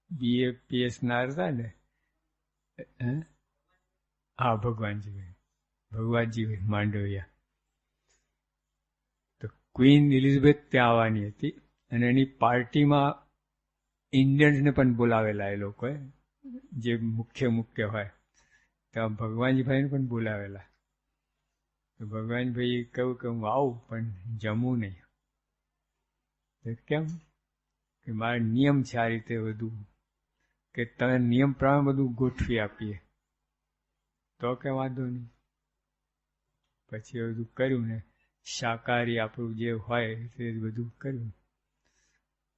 BAPS ના હતા ને, હા, ભગવાનજીભાઈ માંડવિયા. તો ક્વીન એલિઝાબેથ ત્યાં આવવાની હતી અને એની પાર્ટીમાં ઇન્ડિયન્સને પણ બોલાવેલા એ લોકોએ, જે મુખ્ય હોય. ત્યાં ભગવાનજીભાઈને પણ બોલાવેલા. તો ભગવાનભાઈએ કહ્યું કે હું આવું પણ જમું નહીં. કેમ? કે મારે નિયમ છે આ રીતે બધું, કે તમે નિયમ પ્રમાણે બધું ગોઠવી આપીએ. તો કે વાંધો નહીં. પછી બધું કર્યું ને શાકાહારી આપણું જે હોય તે બધું કર્યું.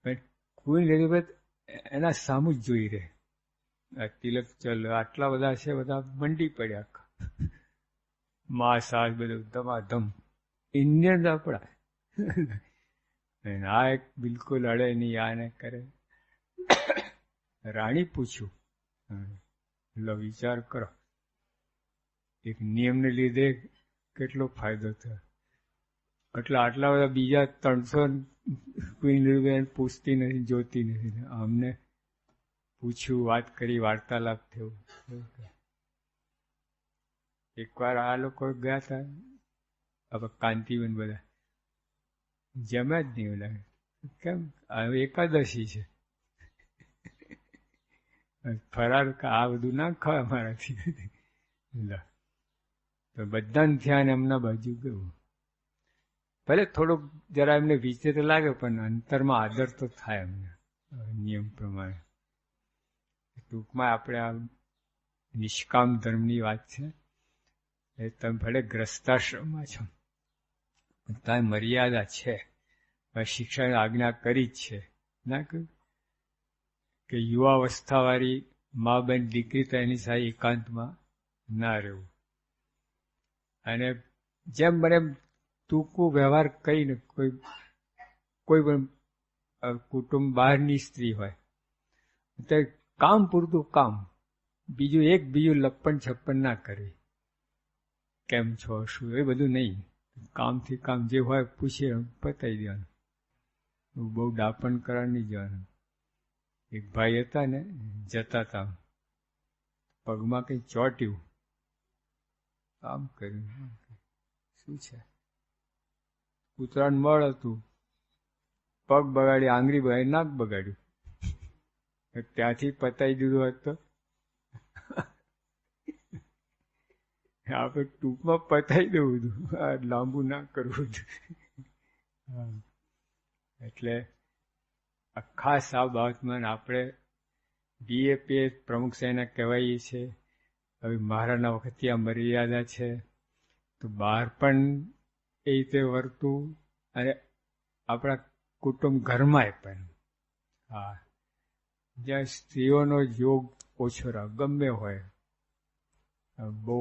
પણ કોઈ એલિઝાબેથ એના સામું જ જોઈ રહે. આ તિલક ચલ આટલા બધા છે, બધા મંડી પડ્યા. માંસ હાસ બધું ધમાધમ. ઇન્ડિયન આપણા આ એક બિલકુલ અડે નહીં, આને કરે. રાણી પૂછ્યું, લો વિચાર કરો, એક નિયમને લીધે કેટલો ફાયદો થયો. એટલે આટલા બધા બીજા 300 પૂછતી નથી, જોતી નથી. અમને પૂછ્યું, વાત કરી, વાર્તાલાપ થયો. એકવાર આ લોકો ગયા હતા, હવે કાંતિબેન બધા જમ્યા જ નહીં. લાગે કેમ? હવે એકાદશી છે, ફરાર આ બધું ના ખાય અમારાથી. તો બધાને ધ્યાન એમના બાજુ ગયું. ભલે થોડુંક જરા એમને વિચિત્ર લાગે, પણ અંતરમાં આદર તો થાય એમને નિયમ પ્રમાણે. ટૂંકમાં આપણે આ નિષ્કામ ધર્મની વાત છે. એ તમે ભલે ગ્રસ્તાશ્રમમાં છો, ત્યાં મર્યાદા છે. શિક્ષણ આજ્ઞા કરી જ છે, ના કહ્યું કે યુવાવસ્થાવાળી મા બેન દીકરી તો એની સાથે એકાંતમાં ના રહેવું. અને જેમ બને ટૂંકું વ્યવહાર કરીને કોઈ પણ કુટુંબ બહારની સ્ત્રી હોય તો કામ પૂરતું કામ, બીજું લપ્પણ છપ્પન ના કરવી. કેમ છો, શું, એ બધું નહીં. કામથી કામ જે હોય પૂછીએ, પતાવી દેવાનું. બહુ ડાપણ કરવા નહીં જવાનું. એક ભાઈ હતા ને, જતા હતા, પગમાં કંઈ ચોટ્યું, આમ કર્યું, શું છે, કૂતરાનું મળ હતું, પગ બગાડી, આંગળી બગાડી, નાક બગાડ્યું. ત્યાંથી પતાવી દીધું હોત તો આપણે ટૂંકમાં પતાવી દેવું હતું, લાંબુ ના કરવું હતું. એટલે ખાસ આ બાબતમાં આપણે BAPS પ્રમુખ સાહેબને કહેવાઈએ છીએ. હવે મહારાજના વખતથી આ મર્યાદા છે, તો બહાર પણ એ રીતે વર્તું અને આપણા કુટુંબ ઘરમાંય પણ. હા, જ્યાં સ્ત્રીઓનો યોગ ઓછો રહે, ગમે હોય, બહુ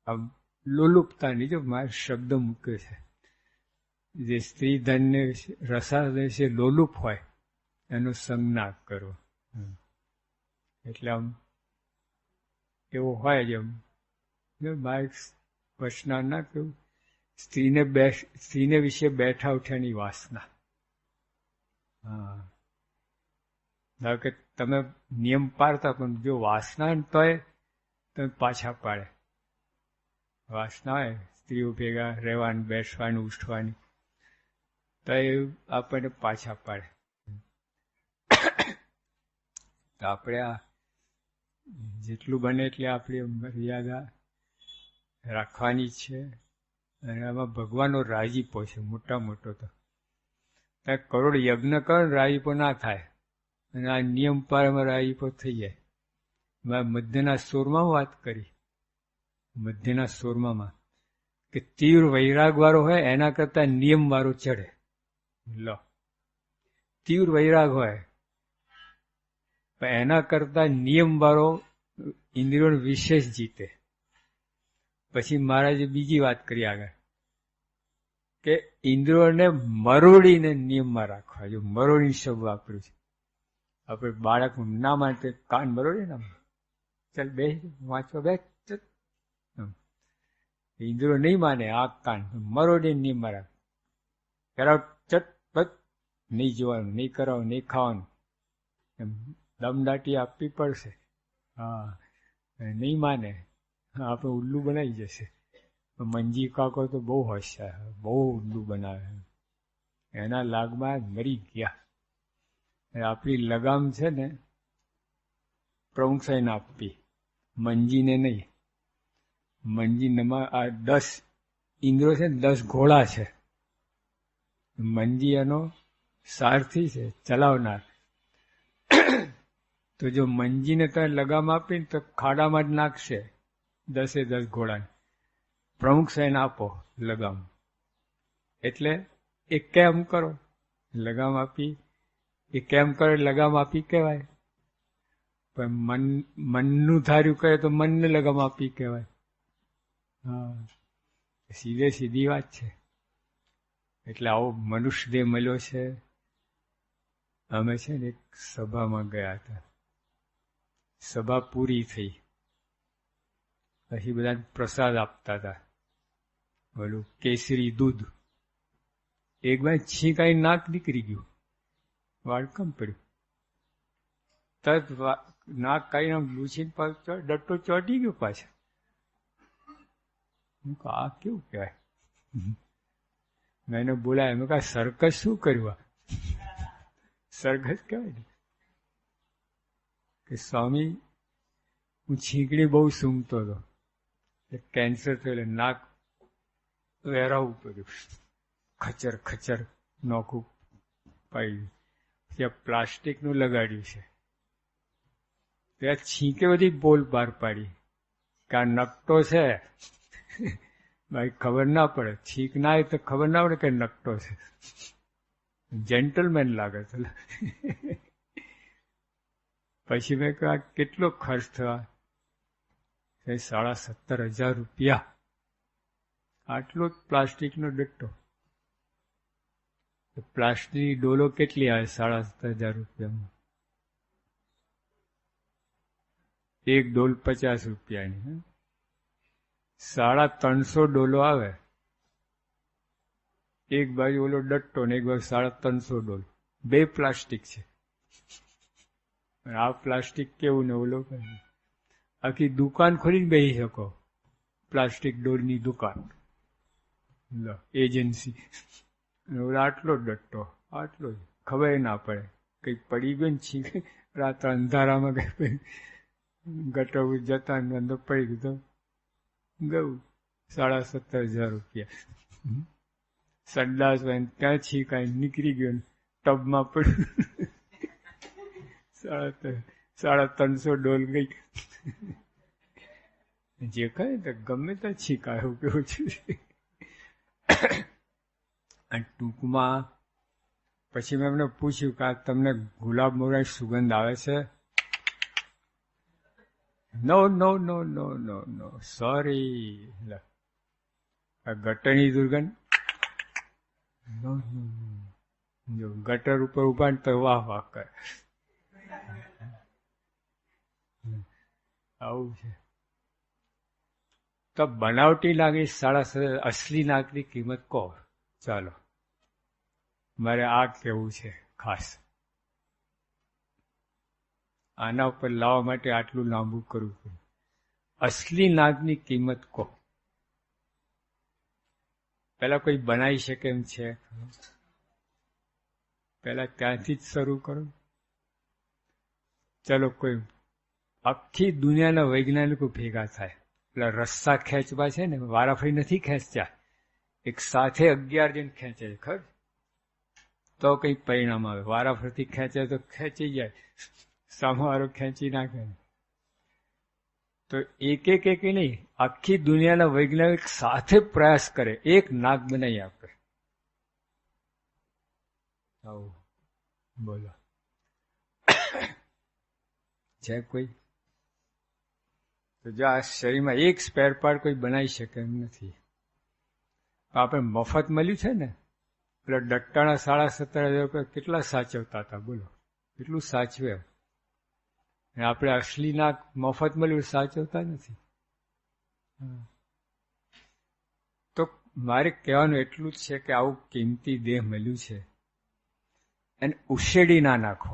આમ લોલુપતાની, જો મારે શબ્દ મૂક્યો છે, જે સ્ત્રી ધનને રસાદે છે લોલુપ હોય એનો સંગ ના કરો. એટલે આમ એવો હોય જ એમ. બાઈક વચના ના કેવું, સ્ત્રીને વિશે બેઠા ઉઠ્યાની વાસના. હા, ધારો કે તમે નિયમ પાડતા પણ જો વાસના તોય તમે પાછા પાડે. વાસના હોય સ્ત્રીઓ ભેગા રહેવાની, બેસવાની, ઉઠવાની, તો એ આપણને પાછા પાડે. તો આપણે આ જેટલું બને એટલે આપણી મર્યાદા રાખવાની છે. અને આમાં ભગવાનનો રાજીપો છે મોટા મોટો. તો કરોડ યજ્ઞ કરો ને રાજીપો ના થાય, અને આ નિયમ પાળમાં રાજીપો થઈ જાય. મેં મધ્યના સોરમાં વાત કરી, મધ્યના સોરમાં કે તીવ્ર વૈરાગ વાળો હોય એના કરતા નિયમ વાળો ચડે. લો, તીવ્ર વૈરાગ હોય પણ એના કરતા નિયમ વાળો ઇન્દ્રિયોને વિશેષ જીતે. પછી મહારાજે બીજી વાત કરી આગળ કે ઇન્દ્રિયોને મરોડીને નિયમમાં રાખવા. જો મરોડી શબ્દ વાપર્યું છે આપણે બાળક ના માટે, કાન મરોડી ને ચાલ બે વાંચવા બે, ઇન્દ્રિયો નહીં માને, આ કાન મરોડીને નિયમમાં રાખ. કરાવ ચટ બચ, નહીં જોવાનું, નહીં કરાવવાનું, નહીં ખાવાનું, એમ દમદાટી આપવી પડશે. હા, નહીં માને આપણે ઉલ્લુ બનાવી જશે. મંજી કાકો તો બહુ હોશિયાર, બહુ ઉલ્લુ બનાવે. એના લાગમાં મરી ગયા. આપણી લગામ છે ને પ્રમુખ સાહેબને આપવી, મંજીને નહીં. મંજીમાં આ 10 ઇન્દ્રિયો છે ને 10 ઘોડા છે. મંજી એનો સારથી છે, ચલાવનાર. તો જો મંજીને તમે લગામ આપીને તો ખાડામાં જ નાખશે 10 ઘોડાને. પ્રમુખ સાહેબને આપો લગામ, એટલે એ કેમ કરો, લગામ આપી, એ કેમ કરે લગામ આપી કહેવાય. પણ મનનું ધાર્યું કરે તો મનને લગામ આપી કહેવાય. હા, સીધી વાત છે. એટલે આવો મનુષ્ય દેહ મળ્યો છે. અમે છે ને એક સભામાં ગયા હતા, સભા પૂરી થઈ પછી બધાને પ્રસાદ આપતા હતા, બોલું કેસરી દૂધ. એક ભાઈ છીંકાઈ નાક નીકળી ગયું, વાડકમ પડ્યું. તરત નાક કાઢીને લૂછીને ડટ્ટો ચોટી ગયો પાછા. આ કેવું કહેવાય? મેં એને બોલાય, મેં કહા સર્કસ શું કર્યું? સર્કસ કહેવાય ને કે સ્વામી હું છીંકડી બહુ સૂંઘતો હતો, કેન્સર થયેલું, નાક વેરાવું પડ્યું, ખચર ખચર નોખું પાડ્યું, ત્યાં પ્લાસ્ટિકનું લગાડ્યું છે. ત્યાં છીંકે બધી બોલ બહાર પાડી કે આ નકટો છે. ભાઈ ખબર ના પડે, છીંક ના આવે તો ખબર ના પડે કે નકટો છે. જેન્ટલમેન લાગે છે. પછી મેં કહ્યું કેટલો ખર્ચ થવા? 17,500 રૂપિયા. આટલો જ પ્લાસ્ટિકનો ડટ્ટો. પ્લાસ્ટિકની ડોલો કેટલી આવે? 17,500 રૂપિયામાં. એક ડોલ 50 રૂપિયાની. 350 ડોલો આવે. એક બાજુ ઓલો ડટ્ટો ને એક બાજુ 350 ડોલ. બે પ્લાસ્ટિક છે. આ પ્લાસ્ટિક કેવું ને ઓલો કઈ. આખી દુકાન ખોલીને બેસી શકો, પ્લાસ્ટિક ડોલની દુકાન, એજન્સી. આટલો ડટ્ટો, આટલો જ, ખબર ના પડે. કઈ પડી ગયું ને છીંક, રાત્રે અંધારામાં કઈ ગટર જતા અંદર પડી ગયું તો ગયું 17,500 રૂપિયા. સંડાસ ત્યાં છીંકાઈ નીકળી ગયો, ટબમાં પડ્યું, 350 ડોલ ગઈ. જે કહે તો ગમે ત્યાં છીંકાય એવું કેવું છે. અને ટૂંકમાં પછી મેં એમને પૂછ્યું કે તમને ગુલાબ મોગરાની સુગંધ આવે છે? નો નો નો નો નો નો સોરી. ગટરની દુર્ગંધ. નો નો જો ગટર ઉપર ઉભા ને તો વાહ વાહ કરે. આવું છે. તો બનાવટી નાગની 7.5 અસલી નાગની કિંમત કહો. ચાલો, મારે આ કહેવું છે ખાસ. આના ઉપર લાવવા માટે આટલું લાંબુ કરવું પડ્યું. અસલી નાગની કિંમત કહો. પેલા કોઈ બનાવી શકે એમ છે? પેલા ત્યાંથી જ શરૂ કરો. ચલો, કોઈ આખી દુનિયાના વૈજ્ઞાનિકો ભેગા થાય. પેલા રસ્સા ખેંચવા છે ને, વારાફરી નથી ખેંચતા, એક સાથે 11 જણ ખેંચે છે, ખબર? તો કઈ પરિણામ આવે. વારાફરથી ખેંચે તો ખેંચી જાય, સામેવાળો ખેંચી નાખે. તો એક નહીં, આખી દુનિયાના વૈજ્ઞાનિક સાથે પ્રયાસ કરે, એક નાગ બનાવી આપે. આવું બોલો, છે કોઈ? તો જો આ શરીરમાં એક સ્પેર પાર્ટ કોઈ બનાવી શકે એમ નથી. આપણે મફત મળ્યું છે ને, પેલા ડટ્ટાના 17,500 કેટલા સાચવતા હતા, બોલો, કેટલું સાચવે. આપણે અસલી નાગ મફત મળ્યું સાચવતા નથી. તો મારે કહેવાનું એટલું જ છે કે આવું કિંમતી દેહ મળ્યું છે, એને ઉશેડી ના નાખો.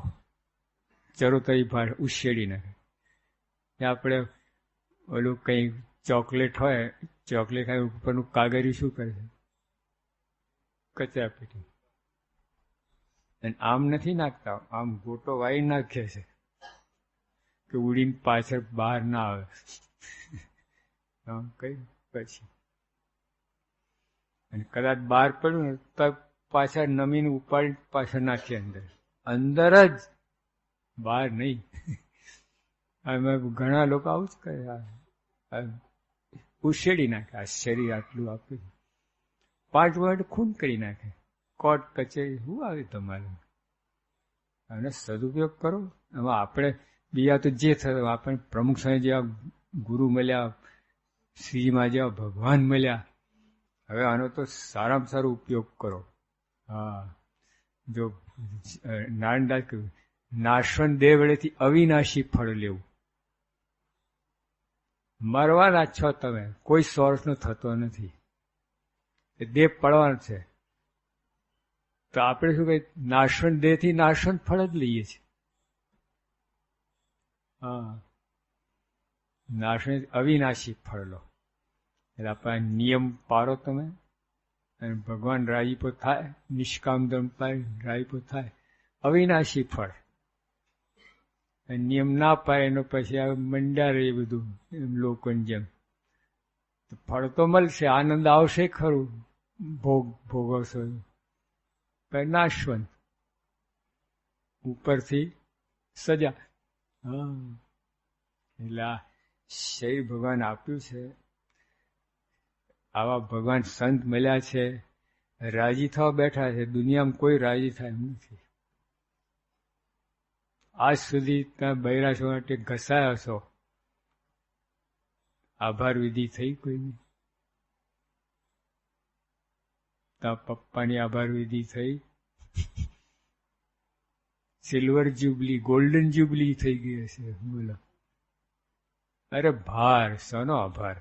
ચરોતરી ભાષા ઉશેડી નાખે. આપણે ઓલું કંઈ ચોકલેટ હોય, ચોકલેટ ખાય ઉપરનું કાગળિયું શું કરે છે? કચરા પેટી. અને આમ નથી નાખતા, આમ ગોટો વાળી નાખે છે કે ઉડીને પાછળ બહાર ના આવે. કઈ પછી અને કદાચ બહાર પડ્યું ને તો પાછળ નમીને ઉપાડી પાછળ નાખીએ અંદર, અંદર જ, બહાર નહીં. ઘણા લોકો આવું જ કરે, ઉછેડી નાખે. આ શરીર આટલું આપે, 5 મિનિટ ખૂન કરી નાખે. કોર્ટ કચેરી શું આવે તમારે? અને સદુપયોગ કરો. એમાં આપણે બીજા તો જે થયું, આપણે પ્રમુખ સ્વામી જેવા ગુરુ મળ્યા, શ્રીમાં જેવા ભગવાન મળ્યા. હવે આનો તો સારામાં સારો ઉપયોગ કરો. હા, જો નારાયણદાસ કહ્યું, નાશવંત દેહ વડેથી અવિનાશી ફળ લેવું. મરવાના છો તમે, કોઈ સોર્સનો થતો નથી, એ દેહ પડવાનો છે. તો આપણે શું કહીએ, નાશવંત દેહથી નાશવંત ફળ જ લઈએ છીએ. હા, નાશવંત અવિનાશી ફળ લો. એટલે આપણા નિયમ પાળો તમે, અને ભગવાન રાજીપો થાય, નિષ્કામ ધર્મ પાય રાજીપો થાય, અવિનાશી ફળ. નિયમ ના પાય એનો પછી આ મંડ્યા રહે બધું એમ લોકોની જેમ. ફળ તો મળશે, આનંદ આવશે ખરું, ભોગવશો, પણ નાશવંત, ઉપરથી સજા. હા, એટલે આ શરીર ભગવાન આપ્યું છે. આવા ભગવાન સંત મળ્યા છે, રાજી થવા બેઠા છે. દુનિયામાં કોઈ રાજી થાય એમ નથી. આજ સુધી ત્યાં બૈરા છો માટે ઘસાયા છો, આભાર વિધિ થઈ કોઈની? ત્યાં પપ્પાની આભાર વિધિ થઈ? સિલ્વર જ્યુબલી, ગોલ્ડન જ્યુબલી થઈ ગઈ હશે, બોલો. અરે ભાર, શાનો આભાર?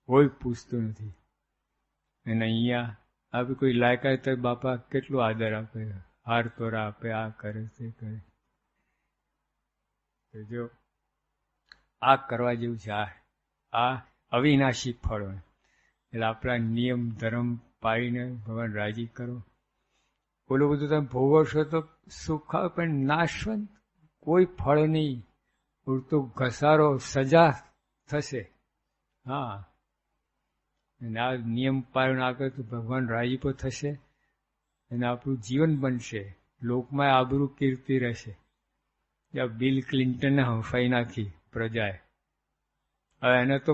કોઈ પૂછતું નથી. અને અહીંયા આપણે કોઈ લાયકાત તો બાપા કેટલો આદર આપે, હાર તોરા આપે, આ કરે તે કરે. જો આ કરવા જેવું છે, આ અવિનાશી ફળો. એટલે આપણા નિયમ ધર્મ પાળીને ભગવાન રાજી કરો. ઓલું બધું તમે ભોગવશો તો સુખ આવે, પણ નાશવંત કોઈ ફળ નહીં. ઉડતો ઘસારો, સજા થશે. હા, અને આ નિયમ પાળન આગળ તો ભગવાન રાજીપો થશે, અને આપણું જીવન બનશે. લોકમાં આબરૂ કીર્તિ રહેશે. જ્યાં બિલ ક્લિન્ટનને હંફાઈ નાખી પ્રજાએ, હવે એને તો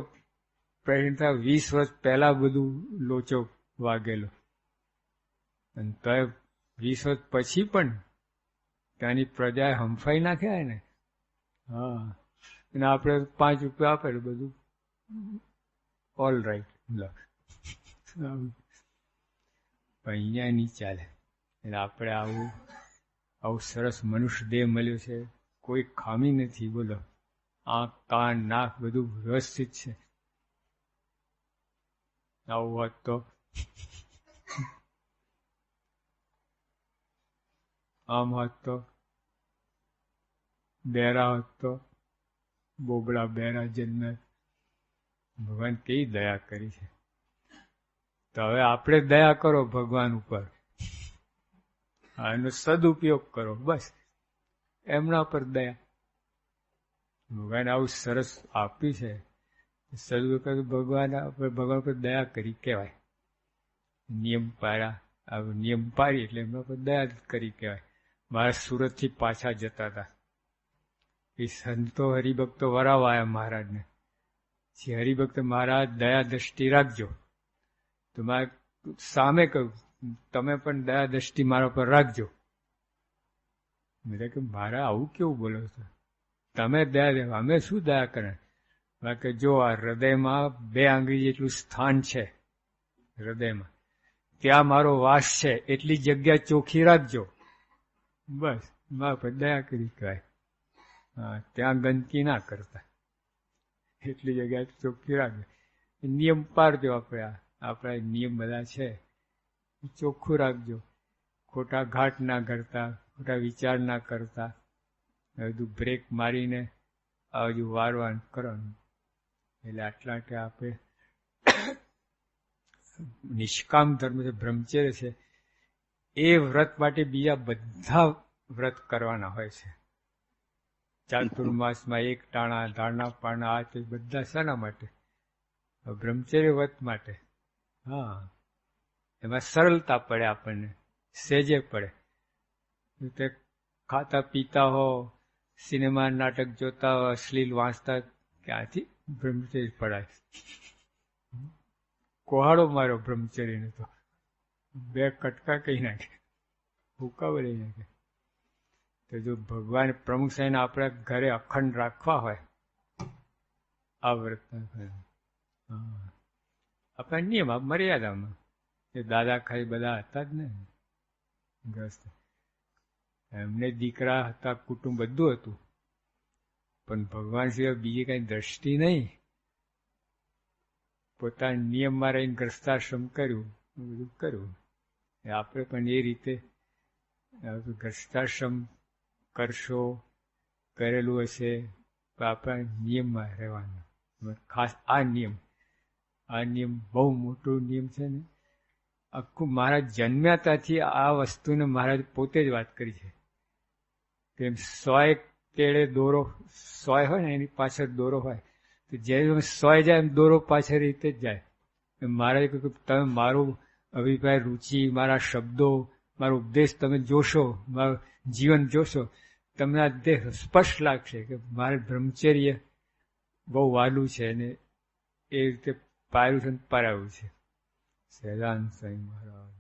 પ્રેસિડન્ટ 20 વર્ષ પહેલા બધું લોચો વાગેલો, અને તો 20 વર્ષ પછી પણ ત્યાંની પ્રજાએ હંફાઈ નાખ્યા ને. હા, અને આપણે 5 રૂપિયા આપે બધું ઓલ રાઈટ. અહીંયા નહીં ચાલે. એટલે આપણે આવું સરસ મનુષ્ય દેહ મળ્યો છે, કોઈ ખામી નથી, બોલો. આંખ કાન નાક બધું વ્યવસ્થિત છે. આવું હોત તો આમ હોત તો બેરા હોત તો બોબડા બેરા જન્મે. ભગવાન કેવી દયા કરી છે. તો હવે આપણે દયા કરો ભગવાન ઉપર, એનો સદુપયોગ કરો, બસ એમના પર દયા. ભગવાન આવું સરસ આપ્યું છે, સદુપયોગ ભગવાન પર દયા કરી કહેવાય. નિયમ પાડ્યા, આવું નિયમ પાડી એટલે એમના પર દયા કરી કહેવાય. મારા સુરતથી પાછા જતા હતા, એ સંતો હરિભક્તો વરાવા આવ્યા મહારાજને. હરિભક્તો મહારાજ દયા દ્રષ્ટિ રાખજો. તો મારે સામે કહ્યું, તમે પણ દયા દ્રષ્ટિ મારા પર રાખજો. મેં કે મારા આવું કેવું બોલો છો, તમે દયા દેવા, અમે શું દયા કરે? કે જો આ હૃદયમાં 2 આંગળી જેટલું સ્થાન છે, હૃદયમાં ત્યાં મારો વાસ છે, એટલી જગ્યા ચોખ્ખી રાખજો, બસ મારા પર દયા કરી કહેવાય. હા, ત્યાં ગંદકી ના કરતા, એટલી જગ્યા ચોખ્ખી રાખજો. નિયમ પાડજો. આપણા નિયમ બધા છે, ચોખ્ખું રાખજો. ખોટા ઘાટ ના કરતા, ખોટા વિચાર ના કરતા, બધું બ્રેક મારીને આ બધું વારવાનું કરવાનું. એટલે આટલા આપણે નિષ્કામ ધર્મ છે, બ્રહ્મચર્ય છે, એ વ્રત માટે બીજા બધા વ્રત કરવાના હોય છે. ચાતુર્માસમાં 1 ટાણા, ધારણા પારણા, આ તે બધા શાના માટે? બ્રહ્મચર્ય વ્રત માટે. હા, એમાં સરળતા પડે, આપણને સેજે પડે. તે ખાતા પીતા હો, સિનેમા નાટક જોતા હો, અશ્લીલ વાંચતા, ક્યાંથી બ્રહ્મચર્ય પડાય? કોહાડો માર્યો બ્રહ્મચર્યને તો 2 કટકા કહી નાખે, હુકા બોલી નાખે. તો જો ભગવાન પ્રમુખ સાહેબ આપણા ઘરે અખંડ રાખવા હોય આ વ્રત, આપણા નિયમ મર્યાદામાં. એ દાદા ખાઈ બધા હતા જ ને ગ્રસ્ત, એમને દીકરા હતા, કુટુંબ બધું હતું, પણ ભગવાન સિવાય બીજી કઈ દ્રષ્ટિ નહીં. પોતાના નિયમમાં રહીને ગ્રસ્તાશ્રમ કર્યું, બધું કર્યું. આપણે પણ એ રીતે ગ્રસ્તાશ્રમ કરશો, કરેલું હશે, તો આપણા નિયમમાં રહેવાનું. ખાસ આ નિયમ બહુ મોટો નિયમ છે ને. આખું મહારાજ જન્મ્યા ત્યાંથી આ વસ્તુને મહારાજ પોતે જ વાત કરી છે. તેમ 100 કેળે દોરો, 100 હોય ને એની પાછળ દોરો હોય, તો જેમ 100 જાય એમ દોરો પાછળ રીતે જ જાય. મહારાજે કહ્યું કે તમે મારું અભિપ્રાય, રુચિ, મારા શબ્દો, મારો ઉપદેશ તમે જોશો, મારું જીવન જોશો, તમને આ દેહ સ્પષ્ટ લાગશે કે મારે બ્રહ્મચર્ય બહુ વાલું છે અને એ રીતે પાયું છે, પરાયું છે. સહેજાનંદ સ્વામી મહારાજ.